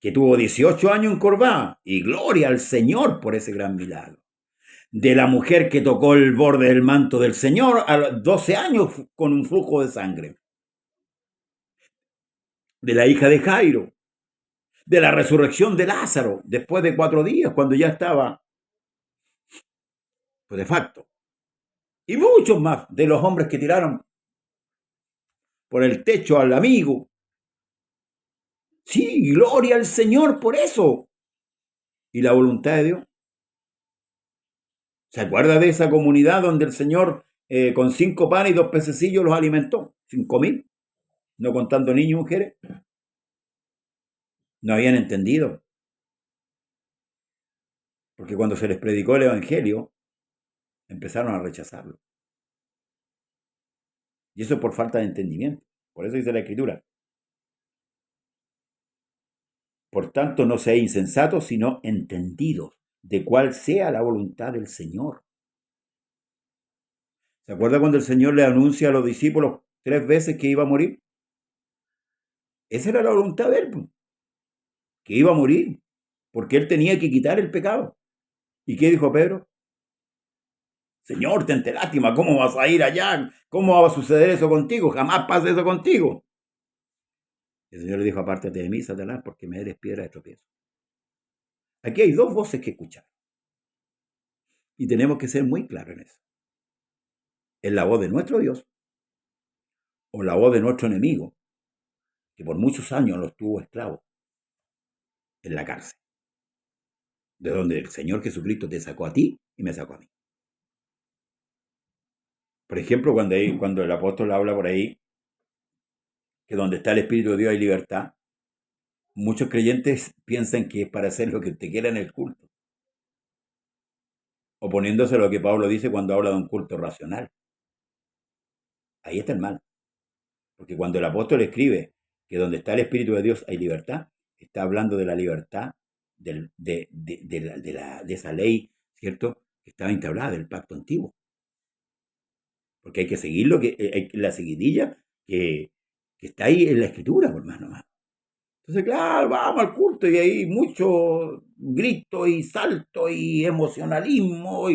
Speaker 1: que tuvo 18 años encorvada, y gloria al Señor por ese gran milagro. De la mujer que tocó el borde del manto del Señor a los 12 años con un flujo de sangre. De la hija de Jairo. De la resurrección de Lázaro después de 4 días, cuando ya estaba de facto. Y muchos más de los hombres que tiraron por el techo al amigo. Sí, gloria al Señor por eso. ¿Y la voluntad de Dios? ¿Se acuerda de esa comunidad donde el Señor con 5 panes y 2 pececillos los alimentó? 5.000, no contando niños y mujeres. No habían entendido. Porque cuando se les predicó el Evangelio, empezaron a rechazarlo. Y eso es por falta de entendimiento. Por eso dice la Escritura. Por tanto, no seáis insensatos, sino entendidos de cuál sea la voluntad del Señor. ¿Se acuerda cuando el Señor le anuncia a los discípulos 3 veces que iba a morir? Esa era la voluntad de él, que iba a morir, porque él tenía que quitar el pecado. ¿Y qué dijo Pedro? Señor, tente lástima, ¿cómo vas a ir allá? ¿Cómo va a suceder eso contigo? Jamás pasa eso contigo. El Señor le dijo, apártate de mí, Satanás, porque me eres piedra de tropiezo. Aquí hay 2 voces que escuchar. Y tenemos que ser muy claros en eso. ¿Es la voz de nuestro Dios o la voz de nuestro enemigo, que por muchos años los tuvo esclavos en la cárcel? De donde el Señor Jesucristo te sacó a ti y me sacó a mí. Por ejemplo, cuando el apóstol habla por ahí que donde está el Espíritu de Dios hay libertad, muchos creyentes piensan que es para hacer lo que te quiera en el culto, oponiéndose a lo que Pablo dice cuando habla de un culto racional. Ahí está el mal. Porque cuando el apóstol escribe que donde está el Espíritu de Dios hay libertad, está hablando de la libertad de esa ley, ¿cierto?, que estaba entablada del pacto antiguo. Porque hay que seguir la seguidilla que está ahí en la Escritura, por más nomás. Entonces, claro, vamos al culto y hay mucho grito y salto y emocionalismo.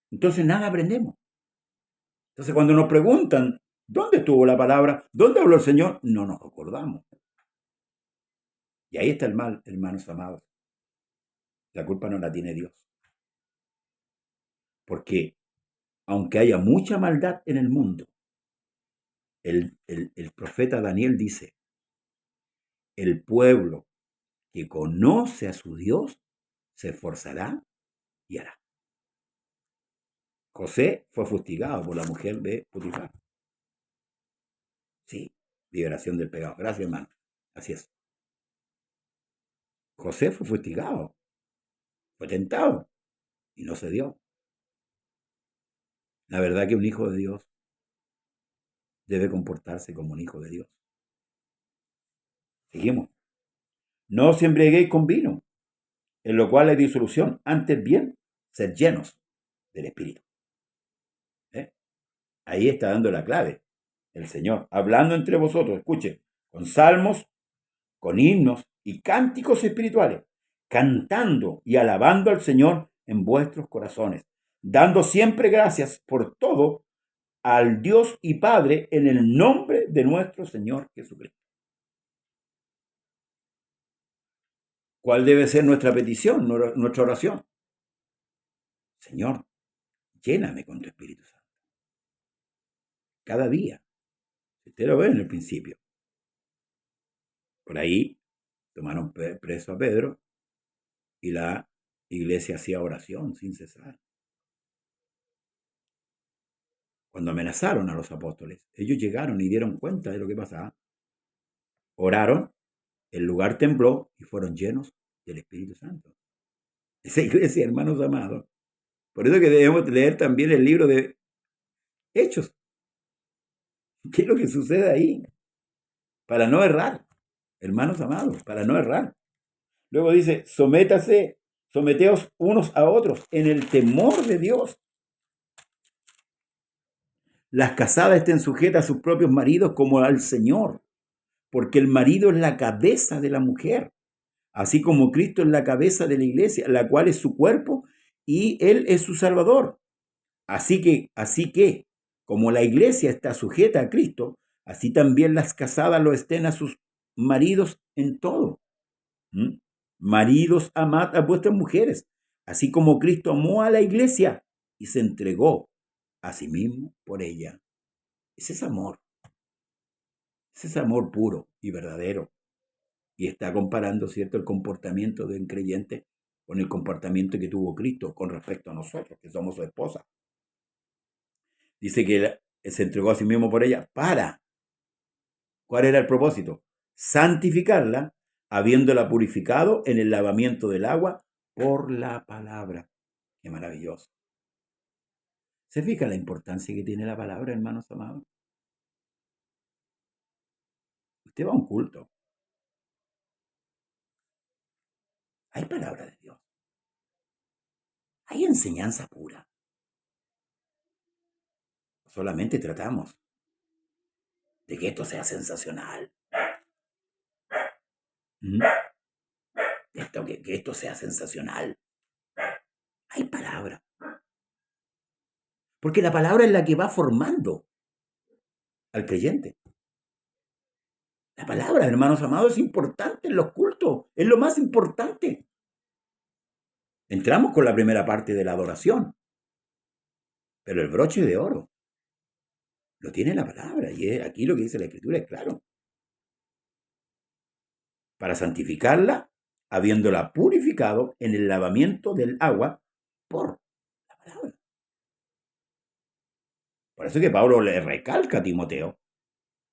Speaker 1: Entonces nada aprendemos. Entonces cuando nos preguntan, ¿dónde estuvo la palabra? ¿Dónde habló el Señor? No nos acordamos. Y ahí está el mal, hermanos amados. La culpa no la tiene Dios. Porque aunque haya mucha maldad en el mundo, el profeta Daniel dice, el pueblo que conoce a su Dios se esforzará y hará. José fue fustigado por la mujer de Potifar. Sí, liberación del pecado. Gracias, hermano. Así es. José fue fustigado, fue tentado y no se dio. La verdad que un hijo de Dios debe comportarse como un hijo de Dios. Seguimos. No os embriaguéis con vino, en lo cual hay disolución. Antes bien, sed llenos del Espíritu. Ahí está dando la clave el Señor, hablando entre vosotros, escuchen, con salmos, con himnos y cánticos espirituales, cantando y alabando al Señor en vuestros corazones, dando siempre gracias por todo al Dios y Padre en el nombre de nuestro Señor Jesucristo. ¿Cuál debe ser nuestra petición, nuestra oración? Señor, lléname con tu Espíritu Santo. Cada día. Usted lo ve en el principio. Por ahí tomaron preso a Pedro y la iglesia hacía oración sin cesar. Cuando amenazaron a los apóstoles, ellos llegaron y dieron cuenta de lo que pasaba. Oraron, el lugar tembló y fueron llenos del Espíritu Santo. Esa iglesia, hermanos amados. Por eso que debemos leer también el libro de Hechos. ¿Qué es lo que sucede ahí? Para no errar, hermanos amados, para no errar. Luego dice, someteos unos a otros en el temor de Dios. Las casadas estén sujetas a sus propios maridos como al Señor, porque el marido es la cabeza de la mujer, así como Cristo es la cabeza de la iglesia, la cual es su cuerpo y Él es su Salvador. Así que, como la iglesia está sujeta a Cristo, así también las casadas lo estén a sus maridos en todo. Maridos, amad a vuestras mujeres, así como Cristo amó a la iglesia y se entregó a sí mismo por ella. Ese es amor. Ese es amor puro y verdadero. Y está comparando, ¿cierto?, el comportamiento de un creyente con el comportamiento que tuvo Cristo con respecto a nosotros, que somos su esposa. Dice que él se entregó a sí mismo por ella para. ¿Cuál era el propósito? Santificarla, habiéndola purificado en el lavamiento del agua por la palabra. Qué maravilloso. ¿Se fija la importancia que tiene la palabra, hermanos amados? Usted va a un culto. Hay palabra de Dios. Hay enseñanza pura. Solamente tratamos de que esto sea sensacional. ¿Mm? Que esto sea sensacional. Hay palabra. Porque la palabra es la que va formando al creyente. La palabra, hermanos amados, es importante en los cultos. Es lo más importante. Entramos con la primera parte de la adoración. Pero el broche de oro lo tiene la palabra. Y aquí lo que dice la Escritura es claro. Para santificarla, habiéndola purificado en el lavamiento del agua por la palabra. Por eso que Pablo le recalca a Timoteo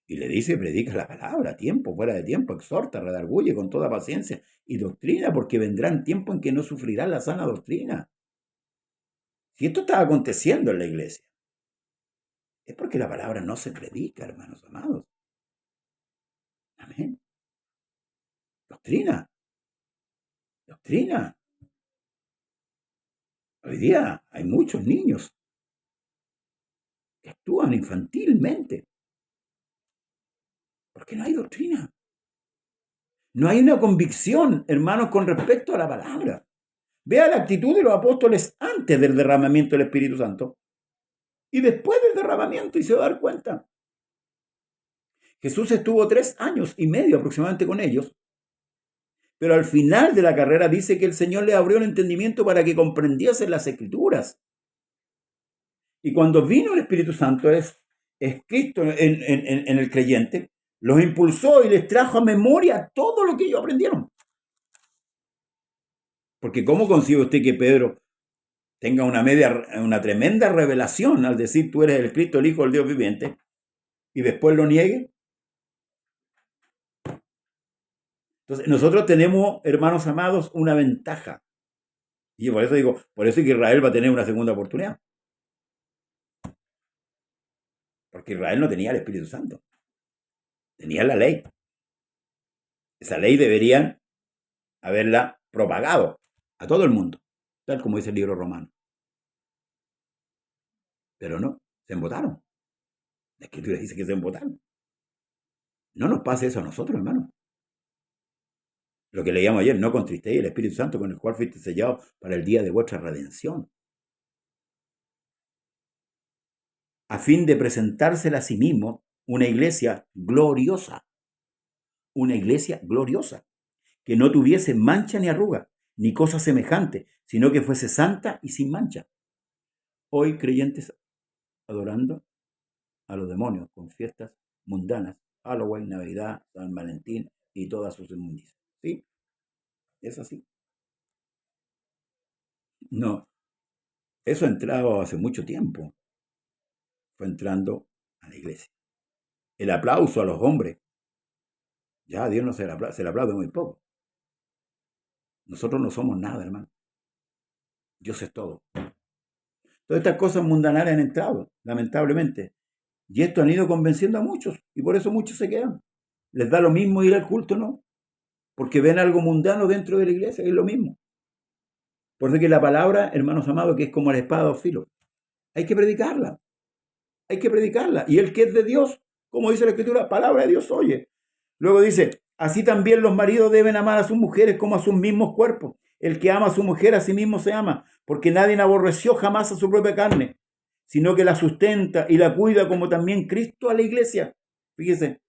Speaker 1: y le dice, predica la palabra, tiempo, fuera de tiempo, exhorta, redarguye con toda paciencia y doctrina, porque vendrán tiempos en que no sufrirán la sana doctrina. Si esto está aconteciendo en la iglesia, es porque la palabra no se predica, hermanos amados. Amén. Doctrina. Doctrina. Hoy día hay muchos niños que actúan infantilmente porque no hay doctrina. No hay una convicción, hermanos, con respecto a la palabra. Vea la actitud de los apóstoles antes del derramamiento del Espíritu Santo y después del derramamiento y se va a dar cuenta. Jesús estuvo 3 años y medio aproximadamente con ellos, pero al final de la carrera dice que el Señor les abrió el entendimiento para que comprendiesen las Escrituras. Y cuando vino el Espíritu Santo, es Cristo en el creyente, los impulsó y les trajo a memoria todo lo que ellos aprendieron. Porque ¿cómo concibe usted que Pedro tenga una tremenda revelación al decir tú eres el Cristo, el Hijo del Dios viviente, y después lo niegue? Entonces, nosotros tenemos, hermanos amados, una ventaja. Y por eso digo, por eso es que Israel va a tener una segunda oportunidad. Porque Israel no tenía el Espíritu Santo. Tenía la ley. Esa ley deberían haberla propagado a todo el mundo, tal como dice el libro romano. Pero no, se embotaron. La Escritura dice que se embotaron. No nos pase eso a nosotros, hermano. Lo que leíamos ayer, no contristéis el Espíritu Santo con el cual fuiste sellado para el día de vuestra redención. A fin de presentársela a sí mismo una iglesia gloriosa. Una iglesia gloriosa. Que no tuviese mancha ni arruga, ni cosa semejante, sino que fuese santa y sin mancha. Hoy creyentes adorando a los demonios con fiestas mundanas, Halloween, Navidad, San Valentín y todas sus inmundicias. ¿Sí? Es así. No, eso ha entrado hace mucho tiempo. Fue entrando a la iglesia. El aplauso a los hombres. Ya a Dios no se le aplaude muy poco. Nosotros no somos nada, hermano. Dios es todo. Todas estas cosas mundanales han entrado, lamentablemente. Y esto han ido convenciendo a muchos. Y por eso muchos se quedan. Les da lo mismo ir al culto, ¿no? Porque ven algo mundano dentro de la iglesia, que es lo mismo. Por eso que la palabra, hermanos amados, que es como la espada o filo. Hay que predicarla. Hay que predicarla. Y el que es de Dios, como dice la Escritura, palabra de Dios oye. Luego dice, así también los maridos deben amar a sus mujeres como a sus mismos cuerpos. El que ama a su mujer a sí mismo se ama, porque nadie aborreció jamás a su propia carne, sino que la sustenta y la cuida como también Cristo a la iglesia. Fíjese,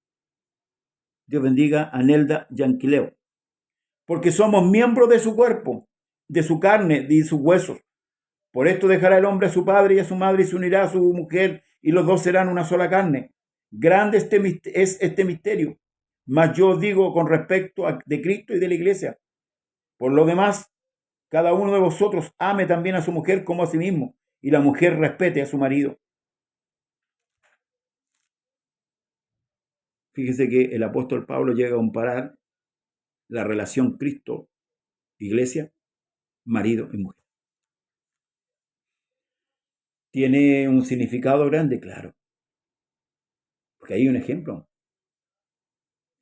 Speaker 1: Dios bendiga a Nelda Yanquileo. Porque somos miembros de su cuerpo, de su carne y de sus huesos. Por esto dejará el hombre a su padre y a su madre y se unirá a su mujer y los dos serán una sola carne. Grande es este misterio. Mas yo os digo con respecto de Cristo y de la iglesia. Por lo demás, cada uno de vosotros ame también a su mujer como a sí mismo y la mujer respete a su marido. Fíjese que el apóstol Pablo llega a comparar la relación Cristo-iglesia, marido y mujer. ¿Tiene un significado grande? Claro, porque hay un ejemplo.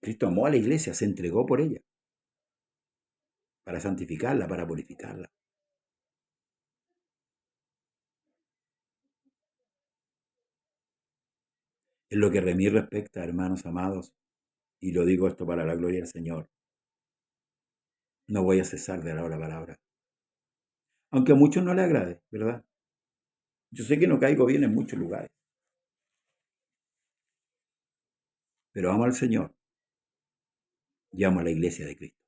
Speaker 1: Cristo amó a la iglesia, se entregó por ella, para santificarla, para purificarla. En lo que a mí respecta, hermanos amados, y lo digo esto para la gloria del Señor, no voy a cesar de hablar la palabra. Aunque a muchos no le agrade, ¿verdad? Yo sé que no caigo bien en muchos lugares, pero amo al Señor y amo a la iglesia de Cristo.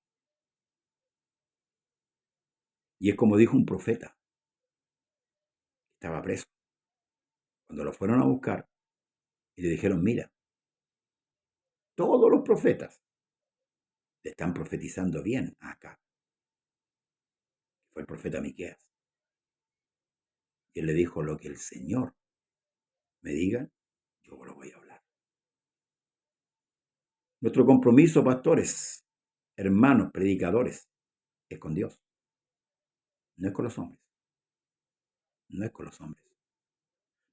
Speaker 1: Y es como dijo un profeta, que estaba preso. Cuando lo fueron a buscar y le dijeron, mira, todos los profetas le están profetizando bien acá. Fue el profeta Miqueas. Y él le dijo, lo que el Señor me diga, yo lo voy a hablar. Nuestro compromiso, pastores, hermanos, predicadores, es con Dios. No es con los hombres. No es con los hombres.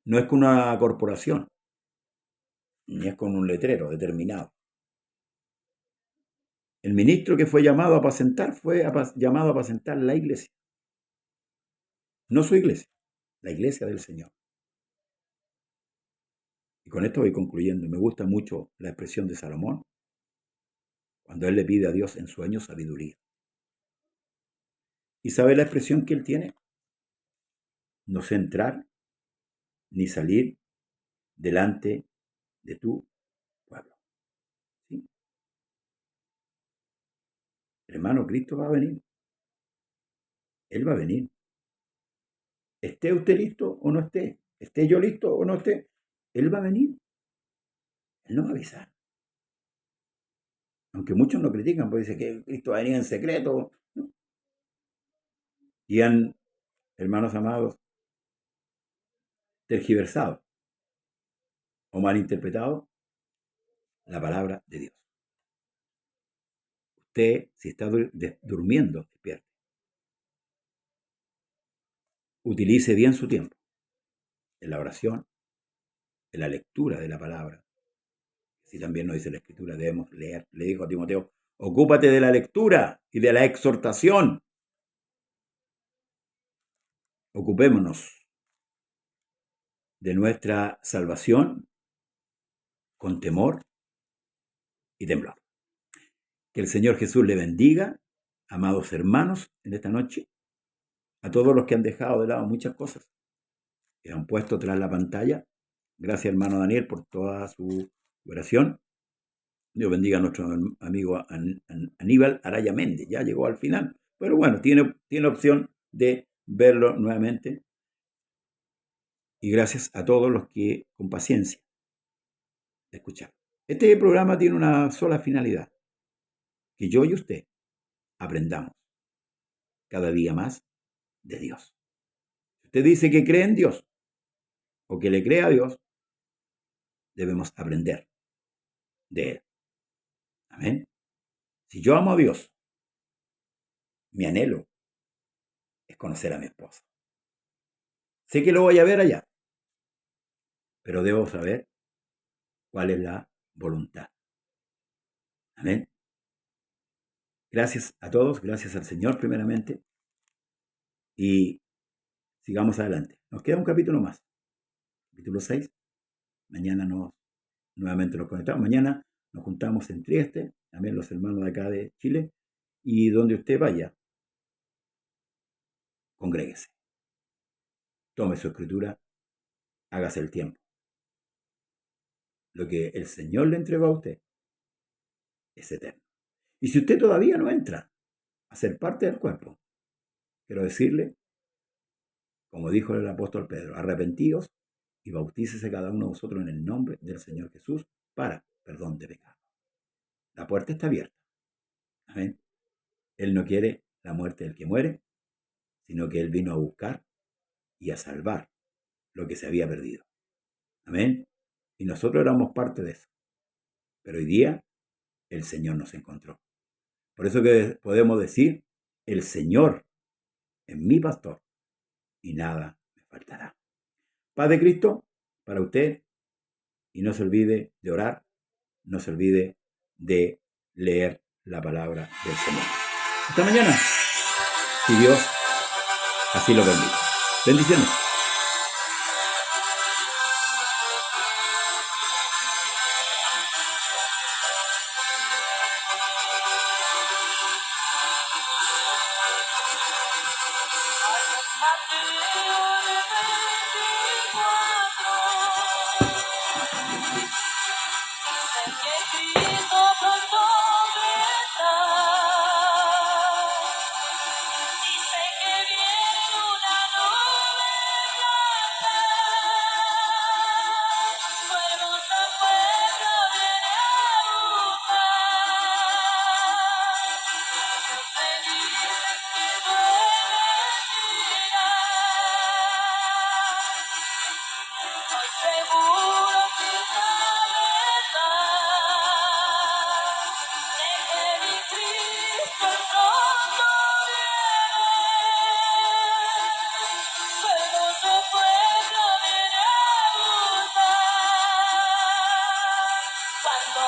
Speaker 1: No es con una corporación, ni es con un letrero determinado. El ministro que fue llamado a apacentar fue llamado a apacentar la iglesia. No su iglesia, la iglesia del Señor. Y con esto voy concluyendo. Me gusta mucho la expresión de Salomón cuando él le pide a Dios en sueños sabiduría. ¿Y sabe la expresión que él tiene? No sé entrar ni salir delante de tu pueblo. ¿Sí? Hermano, Cristo va a venir. Él va a venir. Esté usted listo o no esté. Esté yo listo o no esté. Él va a venir. Él nos va a avisar. Aunque muchos lo critican, porque dicen que Cristo va a venir en secreto. ¿No? Y han, hermanos amados, tergiversado o malinterpretado la palabra de Dios. Usted, si está durmiendo, despierte. Utilice bien su tiempo en la oración, en la lectura de la palabra. Si también nos dice la Escritura, debemos leer. Le dijo a Timoteo, ocúpate de la lectura y de la exhortación. Ocupémonos de nuestra salvación con temor y temblor. Que el Señor Jesús le bendiga, amados hermanos, en esta noche, a todos los que han dejado de lado muchas cosas, que han puesto tras la pantalla. Gracias, hermano Daniel, por toda su oración. Dios bendiga a nuestro amigo Aníbal Araya Méndez. Ya llegó al final, pero bueno, tiene opción de verlo nuevamente. Y gracias a todos los que con paciencia escucharon. Este programa tiene una sola finalidad, que yo y usted aprendamos cada día más de Dios. Si usted dice que cree en Dios o que le cree a Dios, debemos aprender de Él. Amén. Si yo amo a Dios, mi anhelo es conocer a mi esposa. Sé que lo voy a ver allá, pero debo saber cuál es la voluntad. Amén. Gracias a todos, gracias al Señor primeramente, y sigamos adelante. Nos queda un capítulo más, capítulo 6. Mañana nuevamente nos conectamos. Mañana nos juntamos en Trieste, también los hermanos de acá de Chile, y donde usted vaya, congréguese. Tome su escritura, hágase el tiempo. Lo que el Señor le entregó a usted es eterno. Y si usted todavía no entra a ser parte del cuerpo, quiero decirle, como dijo el apóstol Pedro, arrepentíos y bautícese cada uno de vosotros en el nombre del Señor Jesús para perdón de pecado. La puerta está abierta. Amén. Él no quiere la muerte del que muere, sino que Él vino a buscar y a salvar lo que se había perdido. Amén. Y nosotros éramos parte de eso. Pero hoy día el Señor nos encontró. Por eso que podemos decir, el Señor es mi pastor y nada me faltará. Paz de Cristo para usted y no se olvide de orar, no se olvide de leer la palabra del Señor. Hasta mañana, si Dios así lo permite. Bendiciones.
Speaker 2: Cristo pronto vendrá. Dice que viene una nube blanca. Su hermoso pueblo viene a buscar. Feliz que duele estoy seguro que la verdad de que mi Cristo pronto viene. Su hermoso pueblo viene a buscar. Cuando